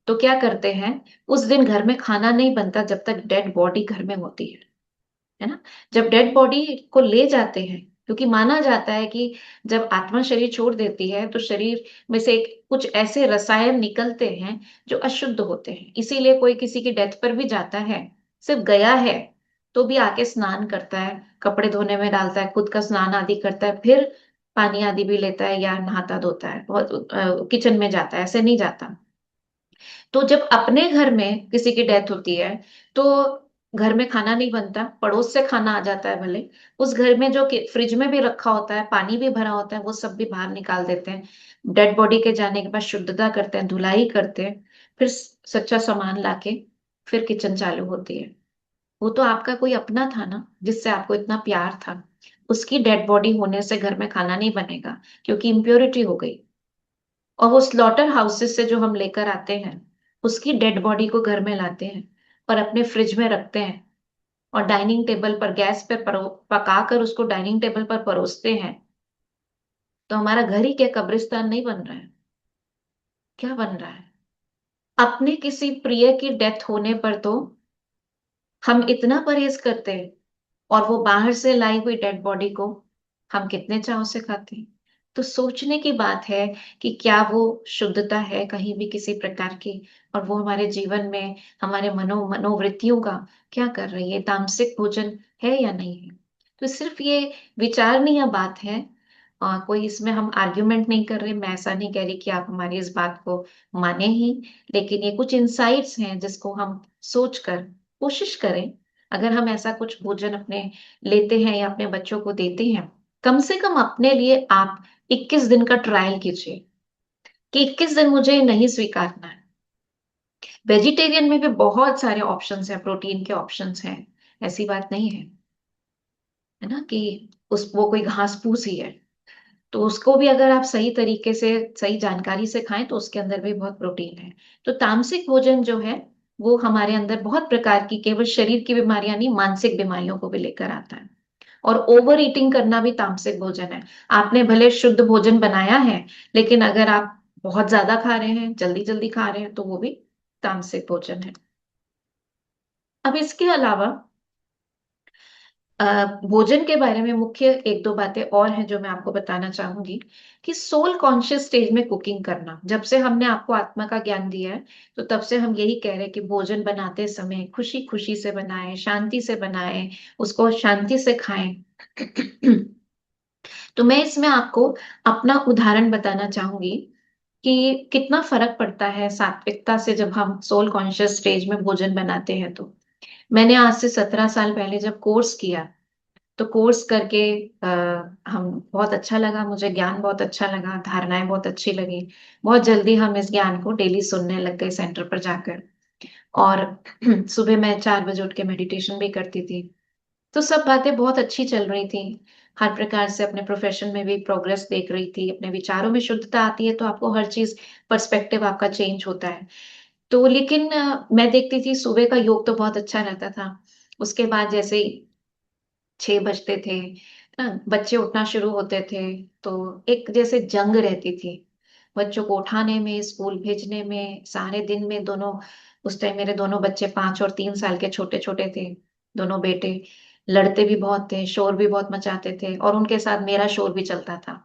तो क्या करते हैं, उस दिन घर में खाना नहीं बनता जब तक डेड बॉडी घर में होती है ना। जब डेड बॉडी को ले जाते हैं, क्योंकि माना जाता है कि जब आत्मा शरीर छोड़ देती है तो शरीर में से कुछ ऐसे रसायन निकलते हैं जो अशुद्ध होते हैं, इसीलिए कोई किसी की डेथ पर भी जाता है, सिर्फ गया है तो भी आके स्नान करता है, कपड़े धोने में डालता है, खुद का स्नान आदि करता है, फिर पानी आदि भी लेता है या नहाता धोता है, बहुत किचन में जाता है, ऐसे नहीं जाता। तो जब अपने घर में किसी की डेथ होती है तो घर में खाना नहीं बनता, पड़ोस से खाना आ जाता है भले, उस घर में जो कि फ्रिज में भी रखा होता है, पानी भी भरा होता है, वो सब भी बाहर निकाल देते हैं। डेड बॉडी के जाने के बाद शुद्धता करते हैं, धुलाई करते हैं, फिर सच्चा सामान लाके फिर किचन चालू होती है। वो तो आपका कोई अपना था ना, जिससे आपको इतना प्यार था, उसकी डेड बॉडी होने से घर में खाना नहीं बनेगा, क्योंकि इम्प्योरिटी हो गई। और वो स्लॉटर हाउसेस से जो हम लेकर आते हैं, उसकी डेड बॉडी को घर में लाते हैं और अपने फ्रिज में रखते हैं और डाइनिंग टेबल पर गैस पर पका कर उसको डाइनिंग टेबल पर परोसते हैं। तो हमारा घर ही क्या कब्रिस्तान नहीं बन रहा है, क्या बन रहा है। अपने किसी प्रिय की डेथ होने पर तो हम इतना परहेज करते हैं, और वो बाहर से लाई हुई डेड बॉडी को हम कितने चाव से खाते हैं। तो सोचने की बात है कि क्या वो शुद्धता है कहीं भी किसी प्रकार की, और वो हमारे जीवन में हमारे मनोवृत्तियों का क्या कर रही है, तामसिक भोजन है या नहीं है। तो सिर्फ ये विचारणीय बात है, कोई इसमें हम आर्ग्यूमेंट नहीं कर रहे, मैं ऐसा नहीं कह रही कि आप हमारी इस बात को माने ही, लेकिन ये कुछ इंसाइट्स हैं जिसको हम सोचकर कोशिश करें। अगर हम ऐसा कुछ भोजन अपने लेते हैं या अपने बच्चों को देते हैं, कम से कम अपने लिए आप 21 दिन का ट्रायल कीजिए कि 21 दिन मुझे नहीं स्वीकारना है। वेजिटेरियन में भी बहुत सारे ऑप्शंस हैं, प्रोटीन के ऑप्शंस हैं, ऐसी बात नहीं है ना कि उस वो कोई घास फूस ही है। तो उसको भी अगर आप सही तरीके से, सही जानकारी से खाएं तो उसके अंदर भी बहुत प्रोटीन है। तो तामसिक भोजन जो है वो हमारे अंदर बहुत प्रकार की, केवल शरीर की बीमारियां नहीं, मानसिक बीमारियों को भी लेकर आता है। और ओवर ईटिंग करना भी तामसिक भोजन है। आपने भले शुद्ध भोजन बनाया है, लेकिन अगर आप बहुत ज्यादा खा रहे हैं, जल्दी जल्दी खा रहे हैं, तो वो भी तामसिक भोजन है। अब इसके अलावा भोजन के बारे में मुख्य एक दो बातें और हैं जो मैं आपको बताना चाहूंगी कि सोल कॉन्शियस स्टेज में कुकिंग करना, जब से हमने आपको आत्मा का ज्ञान दिया है तो तब से हम यही कह रहे हैं कि भोजन बनाते समय खुशी खुशी से बनाएं, शांति से बनाएं, उसको शांति से खाएं। तो मैं इसमें आपको अपना उदाहरण बताना चाहूंगी कि कितना फर्क पड़ता है सात्विकता से जब हम सोल कॉन्शियस स्टेज में भोजन बनाते हैं। तो मैंने आज से 17 साल पहले जब कोर्स किया, तो कोर्स करके हम बहुत अच्छा लगा, मुझे ज्ञान बहुत अच्छा लगा, धारणाएं बहुत अच्छी लगी। बहुत जल्दी हम इस ज्ञान को डेली सुनने लग गए सेंटर पर जाकर। और सुबह मैं 4 बजे उठ के मेडिटेशन भी करती थी। तो सब बातें बहुत अच्छी चल रही थी। हर प्रकार से अपने प्रोफेशन में भी प्रोग्रेस देख रही थी, अपने विचारों में शुद्धता आती है तो आपको हर चीज, पर्सपेक्टिव आपका चेंज होता है। तो लेकिन मैं देखती थी सुबह का योग तो बहुत अच्छा रहता था, उसके बाद जैसे ही 6 बजते थे ना, बच्चे उठना शुरू होते थे, तो एक जैसे जंग रहती थी बच्चों को उठाने में, स्कूल भेजने में, सारे दिन में दोनों। उस टाइम मेरे दोनों बच्चे 5 और 3 साल के छोटे छोटे थे, दोनों बेटे। लड़ते भी बहुत थे, शोर भी बहुत मचाते थे, और उनके साथ मेरा शोर भी चलता था।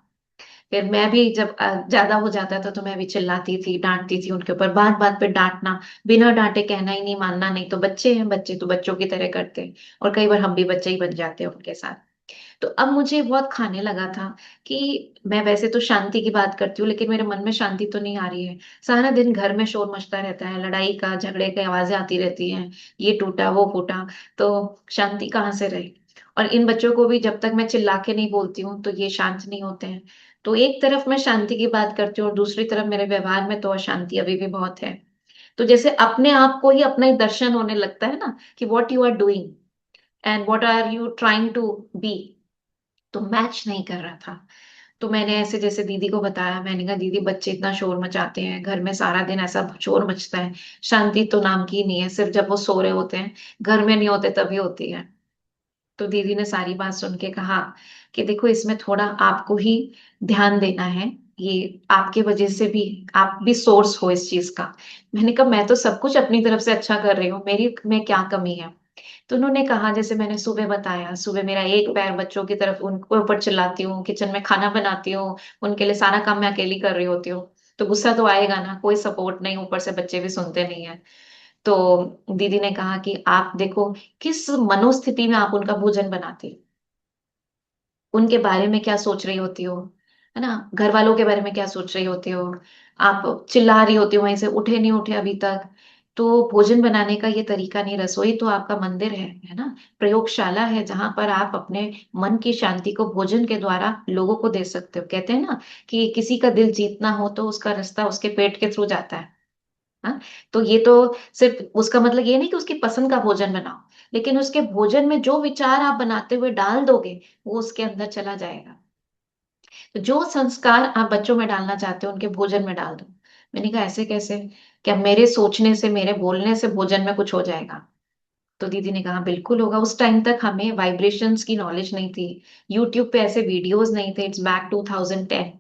फिर मैं भी जब ज्यादा हो जाता था तो मैं भी चिल्लाती थी, डांटती थी उनके ऊपर, बात बात पे डांटना, बिना डांटे कहना ही नहीं, मानना नहीं, तो बच्चे हैं, बच्चे तो बच्चों की तरह करते हैं। और कई बार हम भी बच्चे ही बन जाते हैं उनके साथ। तो अब मुझे बहुत खाने लगा था कि मैं वैसे तो शांति की बात करती हूँ, लेकिन मेरे मन में शांति तो नहीं आ रही है। सारा दिन घर में शोर मचता रहता है, लड़ाई का, झगड़े की आवाजें आती रहती हैं, ये टूटा वो फूटा, तो शांति कहाँ से रहे। और इन बच्चों को भी जब तक मैं चिल्ला के नहीं बोलती हूँ तो ये शांत नहीं होते हैं। तो एक तरफ मैं शांति की बात करती हूँ और दूसरी तरफ मेरे व्यवहार में तो अशांति अभी भी बहुत है। तो जैसे अपने आप को ही अपना ही दर्शन होने लगता है ना कि what you are doing, and what are you trying to be, तो मैच नहीं कर रहा था। तो मैंने ऐसे जैसे दीदी को बताया, मैंने कहा दीदी बच्चे इतना शोर मचाते हैं घर में, सारा दिन ऐसा शोर मचता है, शांति तो नाम की नहीं है, सिर्फ जब वो सो रहे होते हैं, घर में नहीं होते तभी होती है। तो दीदी ने सारी बात सुन के कहा कि देखो इसमें थोड़ा आपको ही ध्यान देना है, ये आपके वजह से भी, आप भी सोर्स हो इस चीज का। मैंने कहा मैं तो सब कुछ अपनी तरफ से अच्छा कर रही हूँ, मेरी में क्या कमी है। तो उन्होंने कहा जैसे मैंने सुबह बताया, सुबह मेरा एक पैर बच्चों की तरफ उनके ऊपर चिल्लाती हूँ, किचन में खाना बनाती हूँ, उनके लिए सारा काम मैं अकेली कर रही होती हूँ, तो गुस्सा तो आएगा ना, कोई सपोर्ट नहीं, ऊपर से बच्चे भी सुनते नहीं है। तो दीदी ने कहा कि आप देखो किस मनोस्थिति में आप उनका भोजन बनाते हो, उनके बारे में क्या सोच रही होती हो, है ना, घर वालों के बारे में क्या सोच रही होती हो, आप चिल्ला रही होती हो वहीं से, उठे नहीं उठे अभी तक। तो भोजन बनाने का ये तरीका नहीं, रसोई तो आपका मंदिर है ना, प्रयोगशाला है जहां पर आप अपने मन की शांति को भोजन के द्वारा लोगों को दे सकते हो। कहते हैं ना कि किसी का दिल जीतना हो तो उसका रास्ता उसके पेट के थ्रू जाता है। हाँ, तो ये तो सिर्फ उसका मतलब ये नहीं कि उसकी पसंद का भोजन बनाओ, लेकिन उसके भोजन में जो विचार आप बनाते हुए डाल दोगे वो उसके अंदर चला जाएगा। तो जो संस्कार आप बच्चों में डालना चाहते हो उनके भोजन में डाल दो। मैंने कहा ऐसे कैसे, क्या मेरे सोचने से मेरे बोलने से भोजन में कुछ हो जाएगा? तो दीदी ने कहा बिल्कुल होगा। उस टाइम तक हमें वाइब्रेशंस की नॉलेज नहीं थी, यूट्यूब पे ऐसे वीडियोस नहीं थे, इट्स बैक 2010।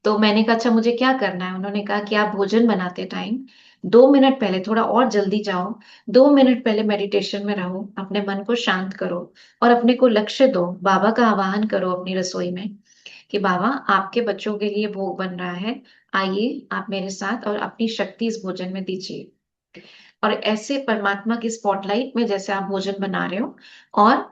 तो मैंने कहा अच्छा मुझे क्या करना है, उन्होंने कहा कि आप भोजन बनाते टाइम 2 मिनट पहले थोड़ा और जल्दी जाओ, 2 मिनट पहले मेडिटेशन में रहो, अपने मन को शांत करो और अपने को लक्ष्य दो, बाबा का आवाहन करो अपनी रसोई में कि बाबा आपके बच्चों के लिए भोग बन रहा है, आइए आप मेरे साथ और अपनी शक्ति इस भोजन में दीजिए। और ऐसे परमात्मा की स्पॉटलाइट में जैसे आप भोजन बना रहे हो, और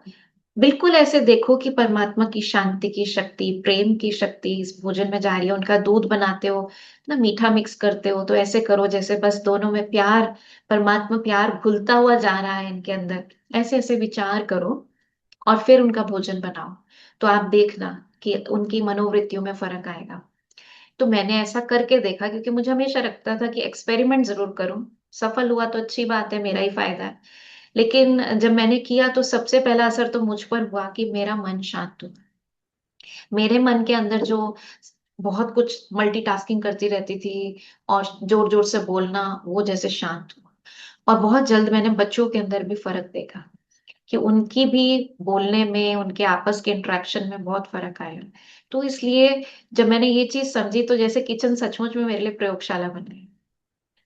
बिल्कुल ऐसे देखो कि परमात्मा की शांति की शक्ति, प्रेम की शक्ति इस भोजन में जा रही है। उनका दूध बनाते हो ना, मीठा मिक्स करते हो, तो ऐसे करो जैसे बस दोनों में प्यार, परमात्मा प्यार घुलता हुआ जा रहा है इनके अंदर। ऐसे ऐसे विचार करो और फिर उनका भोजन बनाओ, तो आप देखना कि उनकी मनोवृत्तियों में फर्क आएगा। तो मैंने ऐसा करके देखा, क्योंकि मुझे हमेशा लगता था कि एक्सपेरिमेंट जरूर करूं, सफल हुआ तो अच्छी बात है, मेरा ही फायदा है। लेकिन जब मैंने किया तो सबसे पहला असर तो मुझ पर हुआ कि मेरा मन शांत हुआ। मेरे मन के अंदर जो बहुत कुछ मल्टीटास्किंग करती रहती थी और जोर जोर से बोलना, वो जैसे शांत हुआ। और बहुत जल्द मैंने बच्चों के अंदर भी फर्क देखा कि उनकी भी बोलने में, उनके आपस के इंटरेक्शन में बहुत फर्क आया। तो इसलिए जब मैंने ये चीज समझी तो जैसे किचन सचमुच में मेरे लिए प्रयोगशाला बन गई।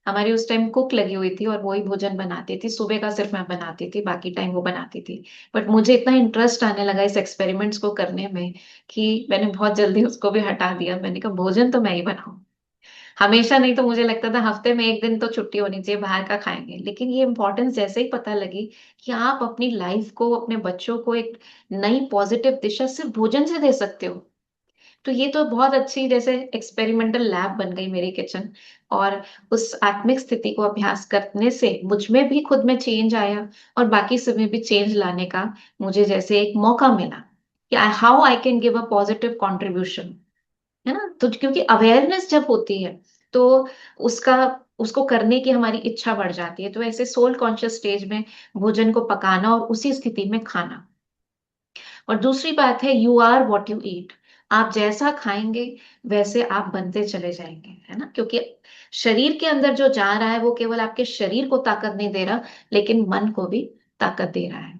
हमारी उस टाइम कुक लगी हुई थी और वो ही भोजन बनाती थी, सुबह का सिर्फ मैं बनाती थी, बाकी टाइम वो बनाती थी। बट मुझे इतना इंटरेस्ट आने लगा इस एक्सपेरिमेंट्स को करने में कि मैंने बहुत जल्दी उसको भी हटा दिया। मैंने कहा भोजन तो मैं ही बनाऊं। हमेशा नहीं तो मुझे लगता था हफ्ते में एक दिन तो छुट्टी होनी चाहिए, बाहर का खाएंगे, लेकिन ये इंपॉर्टेंस जैसे ही पता लगी कि आप अपनी लाइफ को, अपने बच्चों को एक नई पॉजिटिव दिशा सिर्फ भोजन से दे सकते हो। तो ये तो बहुत अच्छी जैसे एक्सपेरिमेंटल लैब बन गई मेरी किचन। और उस आत्मिक स्थिति को अभ्यास करने से मुझ में भी खुद में चेंज आया, और बाकी सब में भी चेंज लाने का मुझे जैसे एक मौका मिला कि how I can give a positive contribution, है ना। तो क्योंकि अवेयरनेस जब होती है तो उसका उसको करने की हमारी इच्छा बढ़ जाती है। तो ऐसे सोल कॉन्शियस स्टेज में भोजन को पकाना और उसी स्थिति में खाना। और दूसरी बात है, you are what you eat. आप जैसा खाएंगे वैसे आप बनते चले जाएंगे, है ना। क्योंकि शरीर के अंदर जो जा रहा है वो केवल आपके शरीर को ताकत नहीं दे रहा, लेकिन मन को भी ताकत दे रहा है।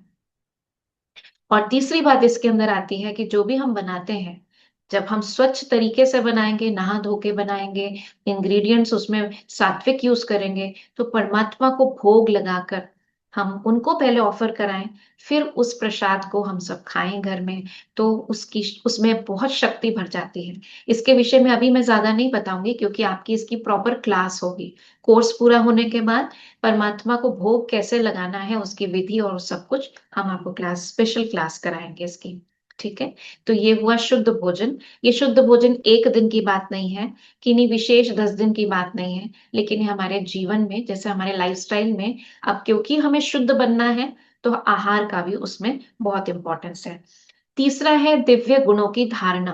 और तीसरी बात इसके अंदर आती है कि जो भी हम बनाते हैं, जब हम स्वच्छ तरीके से बनाएंगे, नहा धो के बनाएंगे, इंग्रेडिएंट्स उसमें सात्विक यूज करेंगे, तो परमात्मा को भोग लगाकर हम उनको पहले ऑफर कराएं, फिर उस प्रसाद को हम सब खाएं घर में, तो उसकी उसमें बहुत शक्ति भर जाती है। इसके विषय में अभी मैं ज्यादा नहीं बताऊंगी क्योंकि आपकी इसकी प्रॉपर क्लास होगी। कोर्स पूरा होने के बाद परमात्मा को भोग कैसे लगाना है, उसकी विधि और सब कुछ हम आपको क्लास, स्पेशल क्लास कराएंगे इसकी। ठीक है। तो ये हुआ शुद्ध भोजन। ये शुद्ध भोजन एक दिन की बात नहीं है, किन्हीं विशेष 10 दिन की बात नहीं है, लेकिन ये हमारे जीवन में, जैसे हमारे लाइफस्टाइल में, अब क्योंकि हमें शुद्ध बनना है तो आहार का भी उसमें बहुत इंपॉर्टेंस है। तीसरा है दिव्य गुणों की धारणा।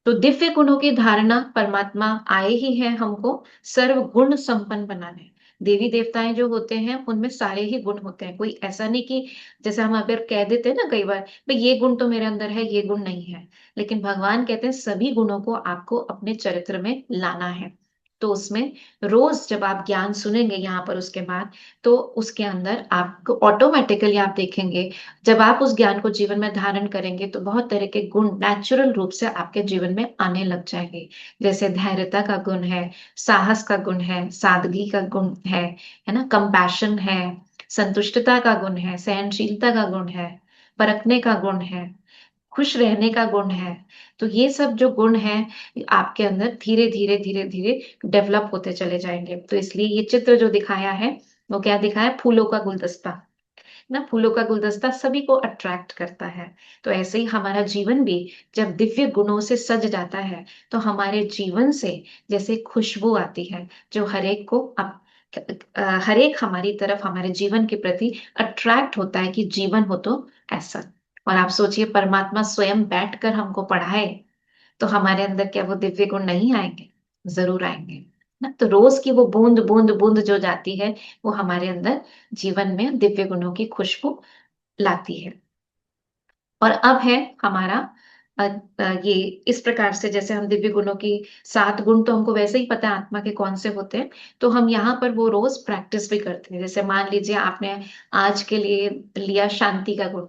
तो दिव्य गुणों की धारणा, परमात्मा आए ही है हमको सर्व गुण संपन्न बनाने। देवी देवताएं जो होते हैं उनमें सारे ही गुण होते हैं, कोई ऐसा नहीं कि जैसे हम अगर कह देते हैं ना कई बार भाई ये गुण तो मेरे अंदर है, ये गुण नहीं है। लेकिन भगवान कहते हैं सभी गुणों को आपको अपने चरित्र में लाना है। तो उसमें रोज जब आप ज्ञान सुनेंगे यहाँ पर उसके बाद, तो उसके अंदर आपको ऑटोमेटिकली आप देखेंगे, जब आप उस ज्ञान को जीवन में धारण करेंगे तो बहुत तरह के गुण नेचुरल रूप से आपके जीवन में आने लग जाएंगे। जैसे धैर्यता का गुण है, साहस का गुण है, सादगी का गुण है ना, कंपैशन है, संतुष्टता का गुण है, सहनशीलता का गुण है, परखने का गुण है, खुश रहने का गुण है। तो ये सब जो गुण है आपके अंदर धीरे धीरे धीरे धीरे डेवलप होते चले जाएंगे। तो इसलिए ये चित्र जो दिखाया है वो क्या दिखाया, फूलों का गुलदस्ता ना, फूलों का गुलदस्ता सभी को अट्रैक्ट करता है। तो ऐसे ही हमारा जीवन भी जब दिव्य गुणों से सज जाता है तो हमारे जीवन से जैसे खुशबू आती है जो हरेक को हरेक हमारी तरफ हमारे जीवन के प्रति अट्रैक्ट होता है कि जीवन हो तो ऐसा। और आप सोचिए परमात्मा स्वयं बैठकर हमको पढ़ाए तो हमारे अंदर क्या वो दिव्य गुण नहीं आएंगे? जरूर आएंगे ना। तो रोज की वो बूंद बूंद बूंद जो जाती है वो हमारे अंदर जीवन में दिव्य गुणों की खुशबू लाती है। और अब है हमारा ये इस प्रकार से, जैसे हम दिव्य गुणों की 7 गुण तो हमको वैसे ही पता है आत्मा के कौन से होते हैं, तो हम यहाँ पर वो रोज प्रैक्टिस भी करते हैं। जैसे मान लीजिए आपने आज के लिए लिया शांति का गुण,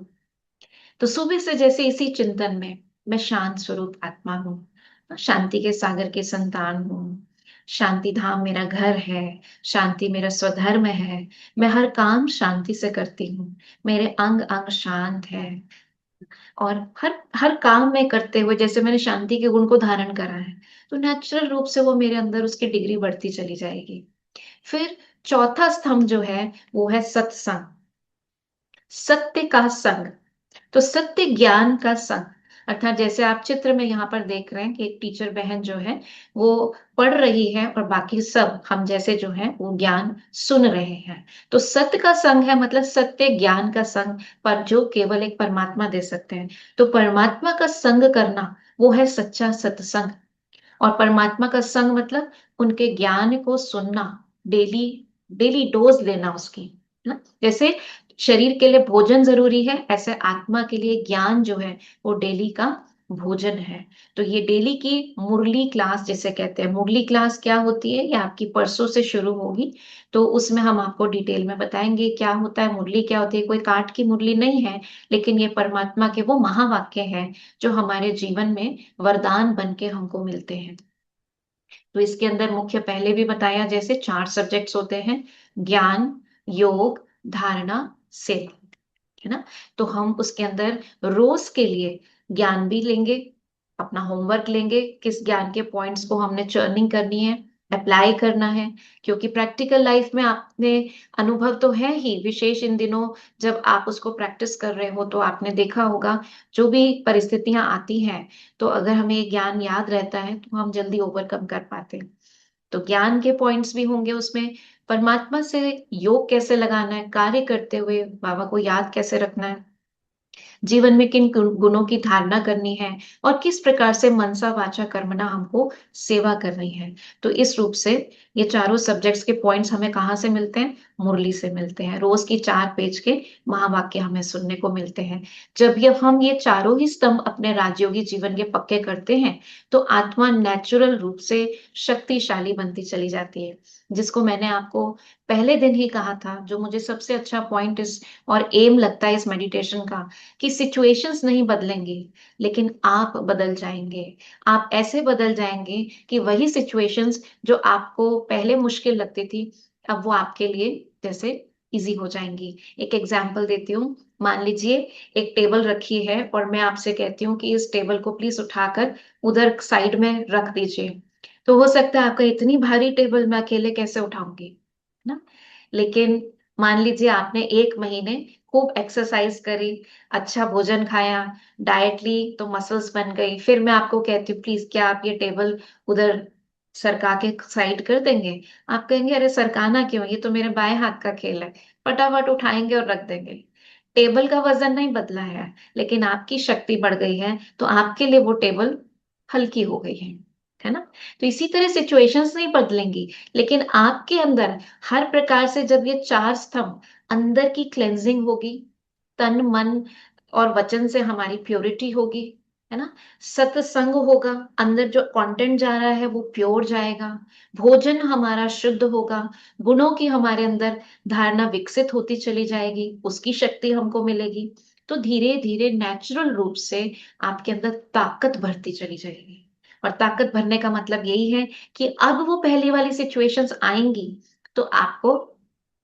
तो सुबह से जैसे इसी चिंतन में मैं शांत स्वरूप आत्मा हूँ, शांति के सागर की संतान हूँ, शांति धाम मेरा घर है, शांति मेरा स्वधर्म है, मैं हर काम शांति से करती हूँ, मेरे अंग अंग शांत है। और हर हर काम में करते हुए जैसे मैंने शांति के गुण को धारण करा है तो नेचुरल रूप से वो मेरे अंदर उसकी डिग्री बढ़ती चली जाएगी। फिर चौथा स्तंभ जो है वो है सत्संग, सत्य का संग। तो सत्य ज्ञान का संग, अर्थात जैसे आप चित्र में यहाँ पर देख रहे हैं कि एक टीचर बहन जो है वो पढ़ रही है और बाकी सब हम जैसे जो है वो ज्ञान सुन रहे हैं। तो सत्य का संग है मतलब सत्य ज्ञान का संग, पर जो केवल एक परमात्मा दे सकते हैं। तो परमात्मा का संग करना वो है सच्चा सत्संग। और परमात्मा का संग मतलब उनके ज्ञान को सुनना, डेली डेली डोज लेना उसकी ना। जैसे शरीर के लिए भोजन जरूरी है, ऐसे आत्मा के लिए ज्ञान जो है वो डेली का भोजन है। तो ये डेली की मुरली क्लास जिसे कहते हैं, मुरली क्लास क्या होती है ये आपकी परसों से शुरू होगी। तो उसमें हम आपको डिटेल में बताएंगे क्या होता है, मुरली क्या होती है। कोई काठ की मुरली नहीं है, लेकिन ये परमात्मा के वो महावाक्य हैं जो हमारे जीवन में वरदान बन के हमको मिलते हैं। तो इसके अंदर मुख्य पहले भी बताया जैसे 4 सब्जेक्ट्स होते हैं, ज्ञान, योग, धारणा, सेवा, है ना। तो हम उसके अंदर रोज के लिए ज्ञान भी लेंगे, अपना होमवर्क लेंगे, किस ज्ञान के पॉइंट्स को हमने चर्निंग करनी है, अप्लाई करना है। क्योंकि प्रैक्टिकल लाइफ में आपने अनुभव तो है ही, विशेष इन दिनों जब आप उसको प्रैक्टिस कर रहे हो तो आपने देखा होगा जो भी परिस्थितियां आती हैं, तो अगर हमें ये ज्ञान याद रहता है तो हम जल्दी ओवरकम कर पाते हैं। तो ज्ञान के पॉइंट्स भी होंगे उसमें, परमात्मा से योग कैसे लगाना है, कार्य करते हुए बाबा को याद कैसे रखना है, जीवन में किन गुणों की धारणा करनी है, और किस प्रकार से मनसा वाचा कर्मणा हमको सेवा करनी है। तो इस रूप से ये चारों सब्जेक्ट्स के पॉइंट्स हमें कहाँ से मिलते हैं, मुरली से मिलते हैं। रोज की 4 पेज के महावाक्य हमें सुनने को मिलते हैं। जब ये हम ये चारों ही स्तंभ अपने राजयोगी जीवन के पक्के करते हैं तो आत्मा नेचुरल रूप से शक्तिशाली बनती चली जाती है। जिसको मैंने आपको पहले दिन ही कहा था, जो मुझे सबसे अच्छा पॉइंट इस और एम लगता है इस मेडिटेशन का, कि सिचुएशंस नहीं बदलेंगी लेकिन आप बदल जाएंगे। आप ऐसे बदल जाएंगे कि वही सिचुएशंस जो आपको पहले मुश्किल लगती थी अब वो आपके लिए जैसे इजी हो जाएंगी। एक एग्जांपल देती हूँ, मान लीजिए एक टेबल रखी है और मैं आपसे कहती हूँ कि इस टेबल को प्लीज उठाकर उधर साइड में रख दीजिए। तो हो सकता है आपका इतनी भारी टेबल मैं अकेले कैसे उठाऊंगी ना। लेकिन मान लीजिए आपने 1 महीने खूब एक्सरसाइज करी, अच्छा भोजन खाया, डाइट ली तो मसल्स बन गई, फिर मैं आपको कहती हूँ प्लीज क्या आप ये टेबल उधर सरका के साइड कर देंगे। आप कहेंगे अरे सरकाना क्यों, ये तो मेरे बाएं हाथ का खेल है। फटाफट उठाएंगे और रख देंगे। टेबल का वजन नहीं बदला है लेकिन आपकी शक्ति बढ़ गई है, तो आपके लिए वो टेबल हल्की हो गई है है ना? तो इसी तरह सिचुएशंस नहीं बदलेंगी, लेकिन आपके अंदर हर प्रकार से जब ये 4 स्तंभ अंदर की क्लेंजिंग होगी, तन, मन और वचन से हमारी प्योरिटी होगी, है ना? सत्संग होगा, अंदर जो कंटेंट जा रहा है वो प्योर जाएगा, भोजन हमारा शुद्ध होगा, गुणों की हमारे अंदर धारणा विकसित होती चली जाएगी, उसकी शक्ति हमको मिलेगी। तो धीरे-धीरे नेचुरल रूप से आपके अंदर ताकत भरती चली जाएगी। और ताकत भरने का मतलब यही है कि अब वो पहले वाली सिचुएशंस आएँगी, तो आपको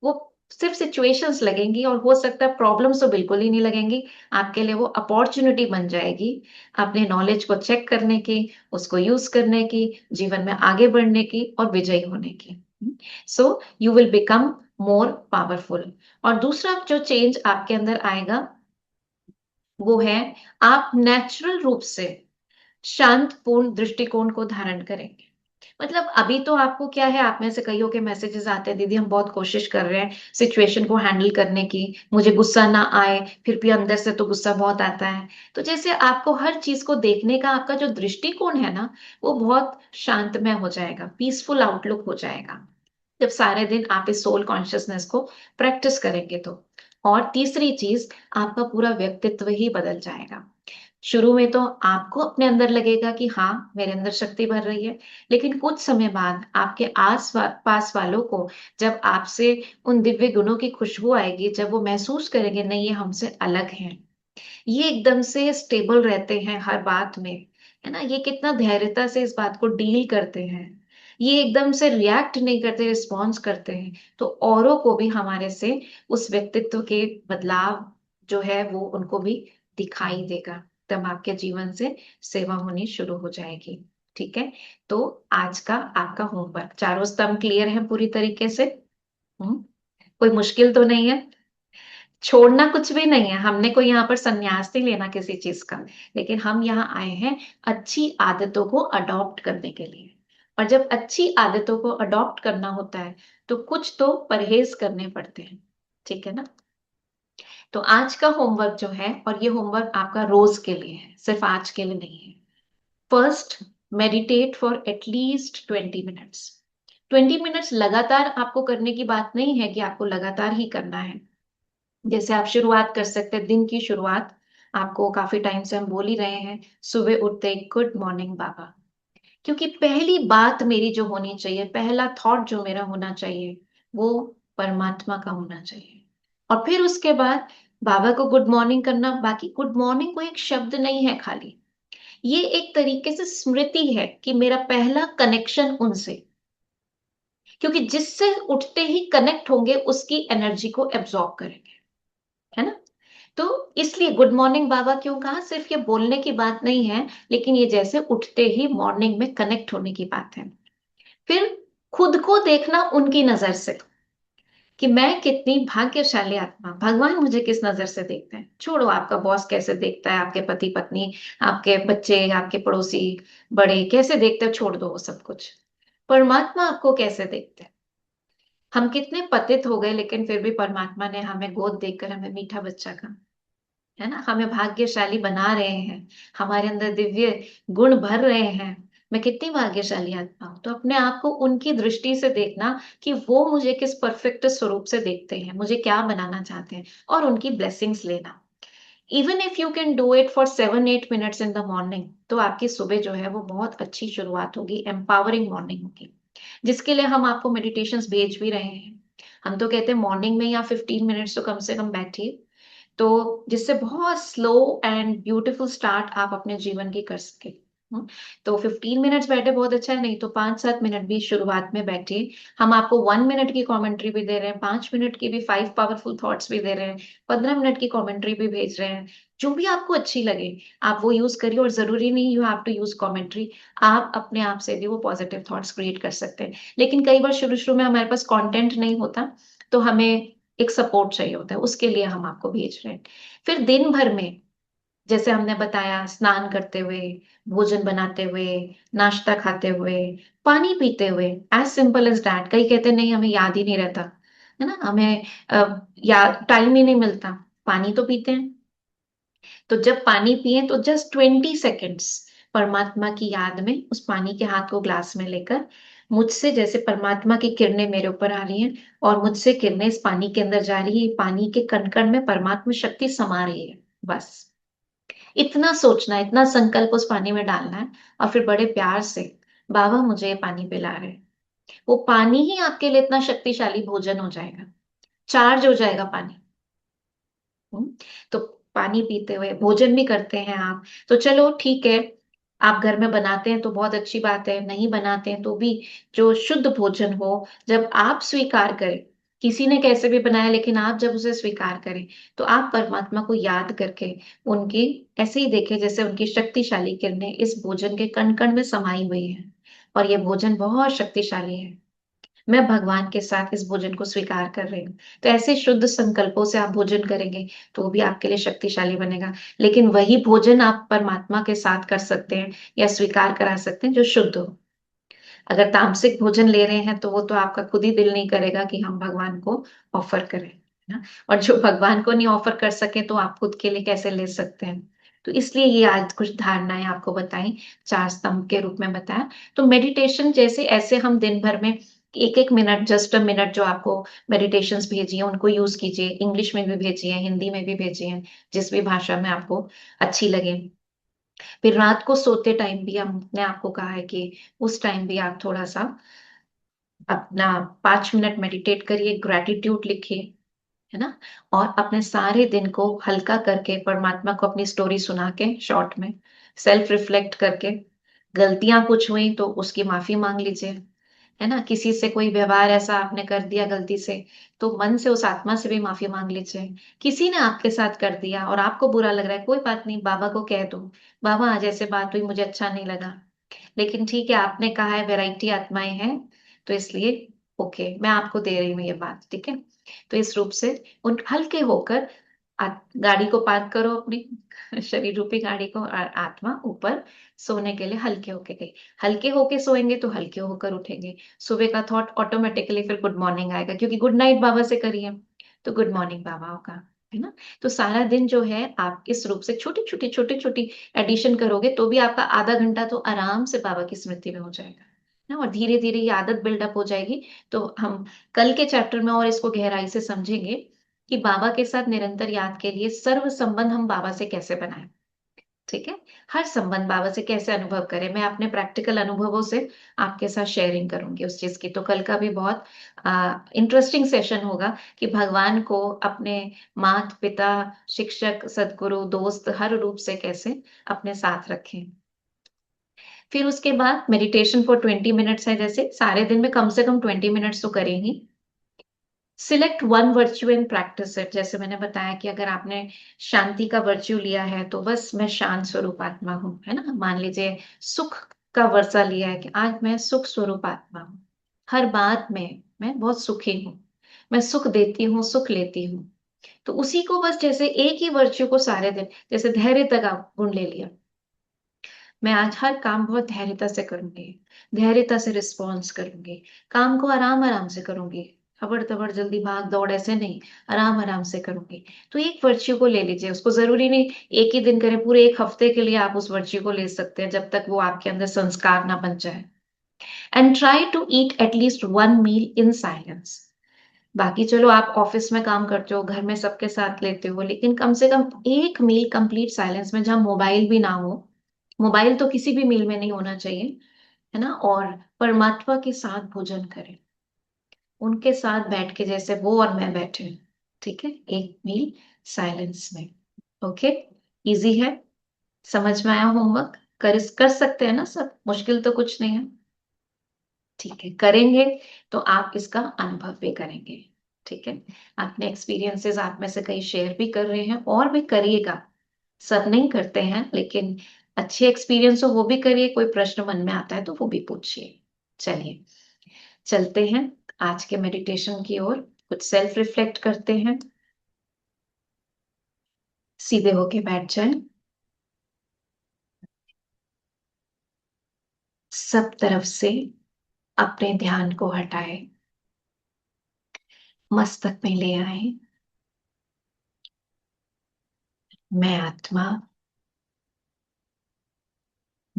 वो सिर्फ सिचुएशंस लगेंगी और हो सकता है प्रॉब्लम्स तो बिल्कुल ही नहीं लगेंगी। आपके लिए वो अपॉर्च्युनिटी बन जाएगी, अपने नॉलेज को चेक करने की, उसको यूज़ करने की, जीवन में आगे बढ़ने की और विजयी होने की। So you will become more powerful. और दूसरा जो चेंज आपके अंदर आएगा, वो है आप नेचुरल रूप से शांतपूर्ण दृष्टिकोण को धारण करेंगे। मतलब अभी तो आपको क्या है, आप में से कईयों के मैसेजेस आते हैं, दीदी हम बहुत कोशिश कर रहे हैं सिचुएशन को हैंडल करने की, मुझे गुस्सा ना आए, फिर भी अंदर से तो गुस्सा बहुत आता है। तो जैसे आपको हर चीज को देखने का आपका जो दृष्टिकोण है ना, वो बहुत शांतमय हो जाएगा, पीसफुल आउटलुक हो जाएगा, जब सारे दिन आप इस सोल कॉन्शियसनेस को प्रैक्टिस करेंगे तो। और तीसरी चीज, आपका पूरा व्यक्तित्व ही बदल जाएगा। शुरू में तो आपको अपने अंदर लगेगा कि हाँ, मेरे अंदर शक्ति भर रही है, लेकिन कुछ समय बाद आपके पास वालों को जब आपसे उन दिव्य गुणों की खुशबू आएगी, जब वो महसूस करेंगे नहीं ये हमसे अलग हैं, ये एकदम से स्टेबल रहते हैं हर बात में, है ना? ये कितना धैर्यता से इस बात को डील करते हैं, ये एकदम से रिएक्ट नहीं करते, रिस्पॉन्स करते हैं, तो औरों को भी हमारे से उस व्यक्तित्व के बदलाव जो है वो उनको भी दिखाई देगा। तब आपके जीवन से सेवा होनी शुरू हो जाएगी। ठीक है? तो आज का आपका होमवर्क, चारों स्तंभ क्लियर है पूरी तरीके से? हम्म। कोई मुश्किल तो नहीं है? छोड़ना कुछ भी नहीं है, हमने कोई यहाँ पर संन्यास नहीं लेना किसी चीज का, लेकिन हम यहाँ आए हैं अच्छी आदतों को अडॉप्ट करने के लिए। और जब अच्छी आदतों को अडॉप्ट करना होता है, तो कुछ तो परहेज करने पड़ते हैं। ठीक है ना? तो आज का होमवर्क जो है, और ये होमवर्क आपका रोज के लिए है, सिर्फ आज के लिए नहीं है। First, meditate for at least 20 minutes. 20 minutes लगातार आपको करने की बात नहीं है कि आपको लगातार ही करना है। जैसे आप शुरुआत कर सकते हैं, दिन की शुरुआत आपको काफी टाइम से हम बोल ही रहे हैं, सुबह उठते गुड मॉर्निंग बाबा। क्योंकि पहली बात मेरी जो होनी चाहिए, पहला थॉट जो मेरा होना चाहिए, वो परमात्मा का होना चाहिए। और फिर उसके बाद बाबा को गुड मॉर्निंग करना। बाकी गुड मॉर्निंग कोई एक शब्द नहीं है खाली, ये एक तरीके से स्मृति है कि मेरा पहला कनेक्शन उनसे, क्योंकि जिससे उठते ही कनेक्ट होंगे उसकी एनर्जी को एब्जॉर्ब करेंगे, है ना? तो इसलिए गुड मॉर्निंग बाबा क्यों कहा, सिर्फ ये बोलने की बात नहीं है, लेकिन ये जैसे उठते ही मॉर्निंग में कनेक्ट होने की बात है। फिर खुद को देखना उनकी नजर से, कि मैं कितनी भाग्यशाली आत्मा, भगवान मुझे किस नजर से देखते हैं। छोड़ो आपका बॉस कैसे देखता है, आपके पति पत्नी, आपके बच्चे, आपके पड़ोसी बड़े कैसे देखते हैं, छोड़ दो वो सब कुछ। परमात्मा आपको कैसे देखते हैं? हम कितने पतित हो गए, लेकिन फिर भी परमात्मा ने हमें गोद देकर हमें मीठा बच्चा कहा, है ना? हमें भाग्यशाली बना रहे हैं, हमारे अंदर दिव्य गुण भर रहे हैं। मैं कितनी भाग्यशाली आत्मा हूं। तो अपने आप को उनकी दृष्टि से देखना कि वो मुझे किस परफेक्ट स्वरूप से देखते हैं, मुझे क्या बनाना चाहते हैं, और उनकी ब्लेसिंग्स लेना। Even if you can do it for 7-8 minutes in the morning, तो आपकी सुबह जो है वो बहुत अच्छी शुरुआत होगी, एम्पावरिंग मॉर्निंग होगी, जिसके लिए हम आपको मेडिटेशंस भेज भी रहे हैं। हम तो कहते हैं मॉर्निंग में या 15 मिनट्स तो कम से कम बैठिए, तो जिससे बहुत स्लो एंड ब्यूटीफुल स्टार्ट आप अपने जीवन की कर सके। तो 15 मिनट्स बैठे बहुत अच्छा है, नहीं तो 5-7 मिनट भी शुरुआत में बैठिए। हम आपको 1 मिनट की कमेंट्री भी दे रहे हैं, 5 मिनट की भी 5 पावरफुल थॉट्स भी दे रहे हैं, 15 मिनट की कमेंट्री भी भेज रहे हैं। जो भी आपको अच्छी लगे आप वो यूज करिए, और जरूरी नहीं you have to use commentary, आप अपने आप से भी वो पॉजिटिव थॉट्स क्रिएट कर सकते हैं। लेकिन कई बार शुरू शुरू में हमारे पास कंटेंट नहीं होता, तो हमें एक सपोर्ट चाहिए होता है, उसके लिए हम आपको भेज रहे हैं। फिर दिन भर में, जैसे हमने बताया, स्नान करते हुए, भोजन बनाते हुए, नाश्ता खाते हुए, पानी पीते हुए, एज सिंपल एज दैट। कई कहते हैं नहीं हमें याद ही नहीं रहता, है ना, हमें या टाइम ही नहीं मिलता। पानी तो पीते हैं, तो जब पानी पिए तो जस्ट 20 सेकेंड्स परमात्मा की याद में उस पानी के हाथ को ग्लास में लेकर मुझसे जैसे परमात्मा की किरणें मेरे ऊपर आ रही हैं और मुझसे किरणें इस पानी के अंदर जा रही है, पानी के कण कण में परमात्मा शक्ति समा रही है। बस इतना सोचना है, इतना संकल्प उस पानी में डालना है और फिर बड़े प्यार से बाबा मुझे ये पानी पिला रहे हैं। वो पानी ही आपके लिए इतना शक्तिशाली भोजन हो जाएगा, चार्ज हो जाएगा पानी। हम्म, तो पानी पीते हुए भोजन भी करते हैं आप, तो चलो ठीक है, आप घर में बनाते हैं तो बहुत अच्छी बात है, नहीं बनाते हैं तो भी जो शुद्ध भोजन हो, जब आप स्वीकार करें, किसी ने कैसे भी बनाया लेकिन आप जब उसे स्वीकार करें, तो आप परमात्मा को याद करके उनकी ऐसे ही देखें जैसे उनकी शक्तिशाली किरणें इस भोजन के कण कण में समाई हुई है और ये भोजन बहुत शक्तिशाली है। मैं भगवान के साथ इस भोजन को स्वीकार कर रही हूँ। तो ऐसे शुद्ध संकल्पों से आप भोजन करेंगे तो वो भी आपके लिए शक्तिशाली बनेगा। लेकिन वही भोजन आप परमात्मा के साथ कर सकते हैं या स्वीकार करा सकते हैं जो शुद्ध हो। अगर तामसिक भोजन ले रहे हैं तो वो तो आपका खुद ही दिल नहीं करेगा कि हम भगवान को ऑफर करें, है ना। और जो भगवान को नहीं ऑफर कर सके तो आप खुद के लिए कैसे ले सकते हैं। तो इसलिए ये आज कुछ धारणाएं आपको बताई, चार स्तंभ के रूप में बताया। तो मेडिटेशन जैसे ऐसे हम दिन भर में एक एक मिनट, जस्ट अ मिनट जो आपको मेडिटेशंस भेजिए उनको यूज कीजिए, इंग्लिश में भी भेजिए, हिंदी में भी भेजिए, जिस भी भाषा में आपको अच्छी लगे। फिर रात को सोते टाइम भी हमने आपको कहा है कि उस टाइम भी आप थोड़ा सा अपना 5 मिनट मेडिटेट करिए, ग्रैटिट्यूड लिखिए, है ना। और अपने सारे दिन को हल्का करके परमात्मा को अपनी स्टोरी सुना के शॉर्ट में सेल्फ रिफ्लेक्ट करके, गलतियां कुछ हुई तो उसकी माफी मांग लीजिए, है ना। किसी से कोई व्यवहार ऐसा आपने कर दिया गलती से, तो मन से उस आत्मा से भी माफी मांग लीजिए। किसी ने आपके साथ कर दिया और आपको बुरा लग रहा है, कोई बात नहीं, बाबा को कह दो, बाबा आज ऐसे बात हुई, मुझे अच्छा नहीं लगा, लेकिन ठीक है आपने कहा है वैरायटी आत्माएं हैं, तो इसलिए ओके मैं आपको दे रही हूँ ये बात, ठीक है। तो इस रूप से उन हल्के होकर गाड़ी को पार्क करो अपनी शरीर रूपी गाड़ी को, और आत्मा ऊपर सोने के लिए हल्के होके गई। हल्के होके सोएंगे तो हल्के होकर उठेंगे। सुबह का थॉट ऑटोमेटिकली फिर गुड मॉर्निंग आएगा, क्योंकि गुड नाइट बाबा से करिए तो गुड मॉर्निंग बाबा होगा, है ना। तो सारा दिन जो है आप इस रूप से छोटी छोटी एडिशन करोगे तो भी आपका आधा घंटा तो आराम से बाबा की स्मृति में हो जाएगा ना। और धीरे धीरे ये आदत बिल्डअप हो जाएगी। तो हम कल के चैप्टर में और इसको गहराई से समझेंगे कि बाबा के साथ निरंतर याद के लिए सर्व संबंध हम बाबा से कैसे बनाएं, ठीक है। हर संबंध बाबा से कैसे अनुभव करें, मैं अपने प्रैक्टिकल अनुभवों से आपके साथ शेयरिंग करूंगी उस चीज की। तो कल का भी बहुत इंटरेस्टिंग सेशन होगा कि भगवान को अपने माता पिता, शिक्षक, सदगुरु, दोस्त हर रूप से कैसे अपने साथ रखें। फिर उसके बाद मेडिटेशन फॉर 20 मिनट्स है, जैसे सारे दिन में कम से कम 20 मिनट्स तो करेंगी। Select one virtue and practice it, जैसे मैंने बताया कि अगर आपने शांति का वर्च्यू लिया है तो बस मैं शांत स्वरूप आत्मा हूँ, है ना। मान लीजिए सुख का वर्षा लिया है कि आज मैं सुख स्वरूप आत्मा हूँ, हर बात में मैं बहुत सुखी हूँ, मैं सुख देती हूँ, सुख लेती हूँ। तो उसी को बस जैसे एक ही वर्च्यू को सारे दिन, जैसे धैर्य तक आप गुण ले लिया, मैं आज हर काम बहुत धैर्यता से करूंगी, धैर्यता से रिस्पॉन्स करूंगी, काम को आराम आराम से करूंगी, खबर तबड़ जल्दी भाग दौड़ ऐसे नहीं, आराम आराम से करूंगी। तो एक वर्च्यू को ले लीजिए, उसको जरूरी नहीं एक ही दिन करें, पूरे एक हफ्ते के लिए आप उस वर्च्यू को ले सकते हैं जब तक वो आपके अंदर संस्कार ना बन जाए। And try to eat at least one meal in silence. बाकी चलो आप ऑफिस में काम करते हो, घर में सबके साथ लेते हो, लेकिन कम से कम एक मील कंप्लीट साइलेंस में, जहां मोबाइल भी ना हो, मोबाइल तो किसी भी मील में नहीं होना चाहिए, है ना। और परमात्मा के साथ भोजन करें, उनके साथ बैठ के जैसे वो और मैं बैठे, ठीक है, एक मील साइलेंस में। ओके, इजी है, समझ में आया होमवर्क, कर सकते हैं ना सब, मुश्किल तो कुछ नहीं है, ठीक है। करेंगे तो आप इसका अनुभव भी करेंगे, ठीक है। अपने एक्सपीरियंसेस आप में से कई शेयर भी कर रहे हैं और भी करिएगा, सब नहीं करते हैं लेकिन अच्छे एक्सपीरियंस हो वो भी करिए, कोई प्रश्न मन में आता है तो वो भी पूछिए। चलिए चलते हैं आज के मेडिटेशन की ओर, कुछ सेल्फ रिफ्लेक्ट करते हैं। सीधे होके बैठ जाएं, सब तरफ से अपने ध्यान को हटाएं, मस्तक में ले आए, मैं आत्मा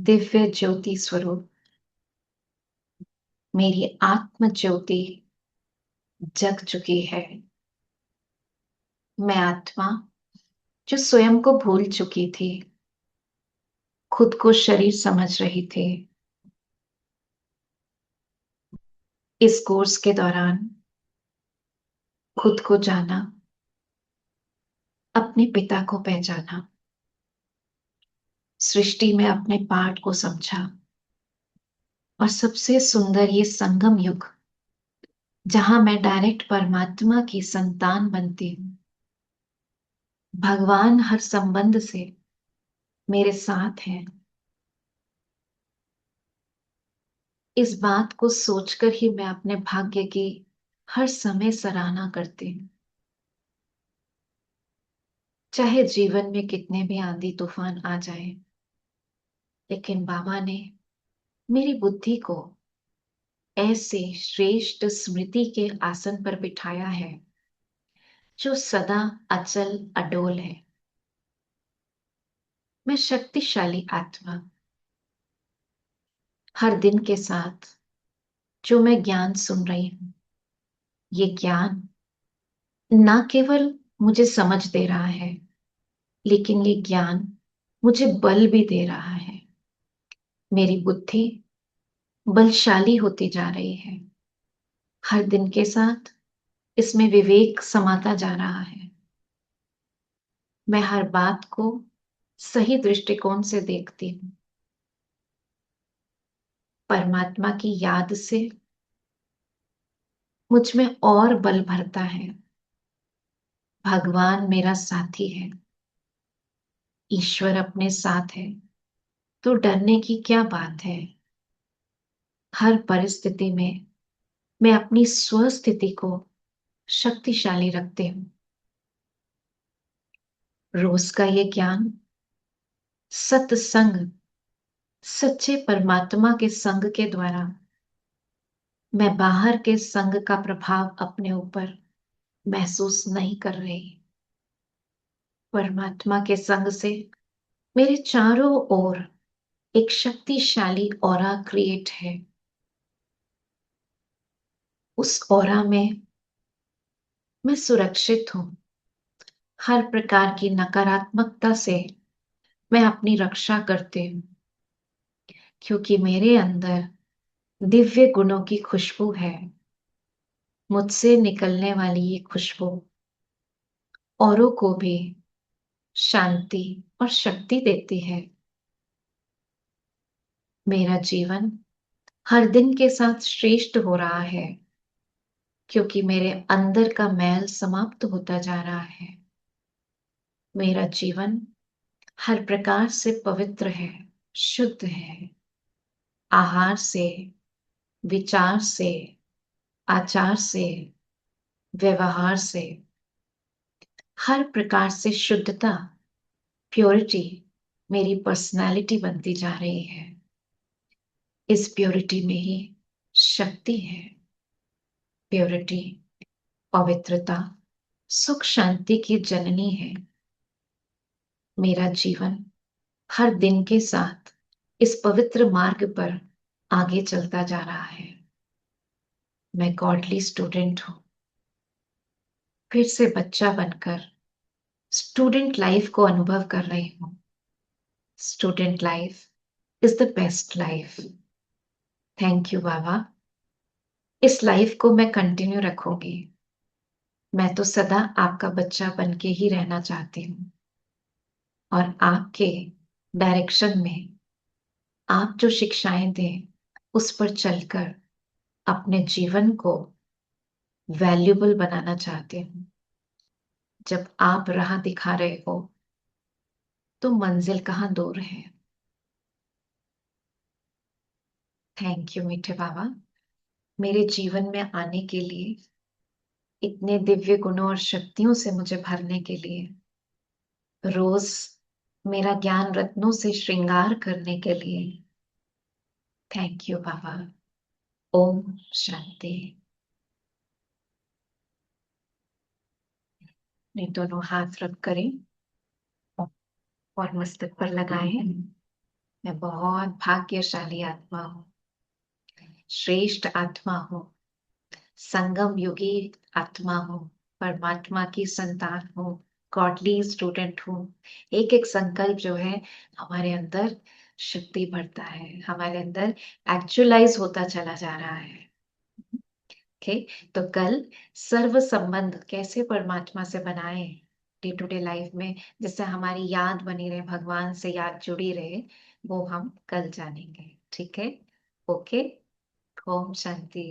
दिव्य ज्योति स्वरूप मेरी आत्म ज्योति जग चुकी है। मैं आत्मा जो स्वयं को भूल चुकी थी, खुद को शरीर समझ रही थी। इस कोर्स के दौरान खुद को जाना, अपने पिता को पहचाना, सृष्टि में अपने पार्ट को समझा और सबसे सुंदर ये संगम युग जहां मैं डायरेक्ट परमात्मा की संतान बनती हूँ। भगवान हर संबंध से मेरे साथ हैं। इस बात को सोचकर ही मैं अपने भाग्य की हर समय सराहना करती हूँ। चाहे जीवन में कितने भी आंधी तूफान आ जाए, लेकिन बाबा ने मेरी बुद्धि को ऐसे श्रेष्ठ स्मृति के आसन पर बिठाया है जो सदा अचल अडोल है। मैं शक्तिशाली आत्मा हर दिन के साथ जो मैं ज्ञान सुन रही हूँ, ये ज्ञान ना केवल मुझे समझ दे रहा है, लेकिन ये ज्ञान मुझे बल भी दे रहा है। मेरी बुद्धि बलशाली होती जा रही है। हर दिन के साथ इसमें विवेक समाता जा रहा है। मैं हर बात को सही दृष्टिकोण से देखती हूँ। परमात्मा की याद से मुझ में और बल भरता है। भगवान मेरा साथी है, ईश्वर अपने साथ है, तो डरने की क्या बात है। हर परिस्थिति में मैं अपनी स्वस्थिति को शक्तिशाली रखते हूँ। रोज का ये ज्ञान सत्संग, सच्चे परमात्मा के संग के द्वारा मैं बाहर के संग का प्रभाव अपने ऊपर महसूस नहीं कर रही। परमात्मा के संग से मेरे चारों ओर एक शक्तिशाली ऑरा क्रिएट है। उस ऑरा में मैं सुरक्षित हूं। हर प्रकार की नकारात्मकता से मैं अपनी रक्षा करती हूँ, क्योंकि मेरे अंदर दिव्य गुणों की खुशबू है। मुझसे निकलने वाली ये खुशबू औरों को भी शांति और शक्ति देती है। मेरा जीवन हर दिन के साथ श्रेष्ठ हो रहा है, क्योंकि मेरे अंदर का मैल समाप्त होता जा रहा है। मेरा जीवन हर प्रकार से पवित्र है, शुद्ध है। आहार से, विचार से, आचार से, व्यवहार से, हर प्रकार से शुद्धता, प्योरिटी मेरी पर्सनालिटी बनती जा रही है। इस प्योरिटी में ही शक्ति है। प्योरिटी, पवित्रता, सुख शांति की जननी है। मेरा जीवन हर दिन के साथ इस पवित्र मार्ग पर आगे चलता जा रहा है। मैं गॉडली स्टूडेंट हूं। फिर से बच्चा बनकर स्टूडेंट लाइफ को अनुभव कर रही हूं। Student life is the best life. Thank you बाबा। इस लाइफ को मैं कंटिन्यू रखूंगी। मैं तो सदा आपका बच्चा बन के ही रहना चाहती हूँ और आपके डायरेक्शन में आप जो शिक्षाएं दें उस पर चलकर अपने जीवन को वैल्यूबल बनाना चाहती हूँ। जब आप राह दिखा रहे हो तो मंजिल कहाँ दूर है। थैंक यू मीठे बाबा, मेरे जीवन में आने के लिए, इतने दिव्य गुणों और शक्तियों से मुझे भरने के लिए, रोज मेरा ज्ञान रत्नों से श्रृंगार करने के लिए। थैंक यू बाबा। ओम शांति। अपने दोनों हाथ रब करें और मस्तक पर लगाएं। मैं बहुत भाग्यशाली आत्मा हूँ, श्रेष्ठ आत्मा हूँ, संगम युगी आत्मा हूँ, परमात्मा की संतान हूँ, गॉडली स्टूडेंट हूँ। एक एक संकल्प जो है हमारे अंदर शक्ति भरता है, हमारे अंदर एक्चुअलाइज होता चला जा रहा है। ओके, तो कल सर्व संबंध कैसे परमात्मा से बनाए डे टू डे लाइफ में, जिससे हमारी याद बनी रहे, भगवान से याद जुड़ी रहे, वो हम कल जानेंगे। ठीक है? ओके। ओम शांति।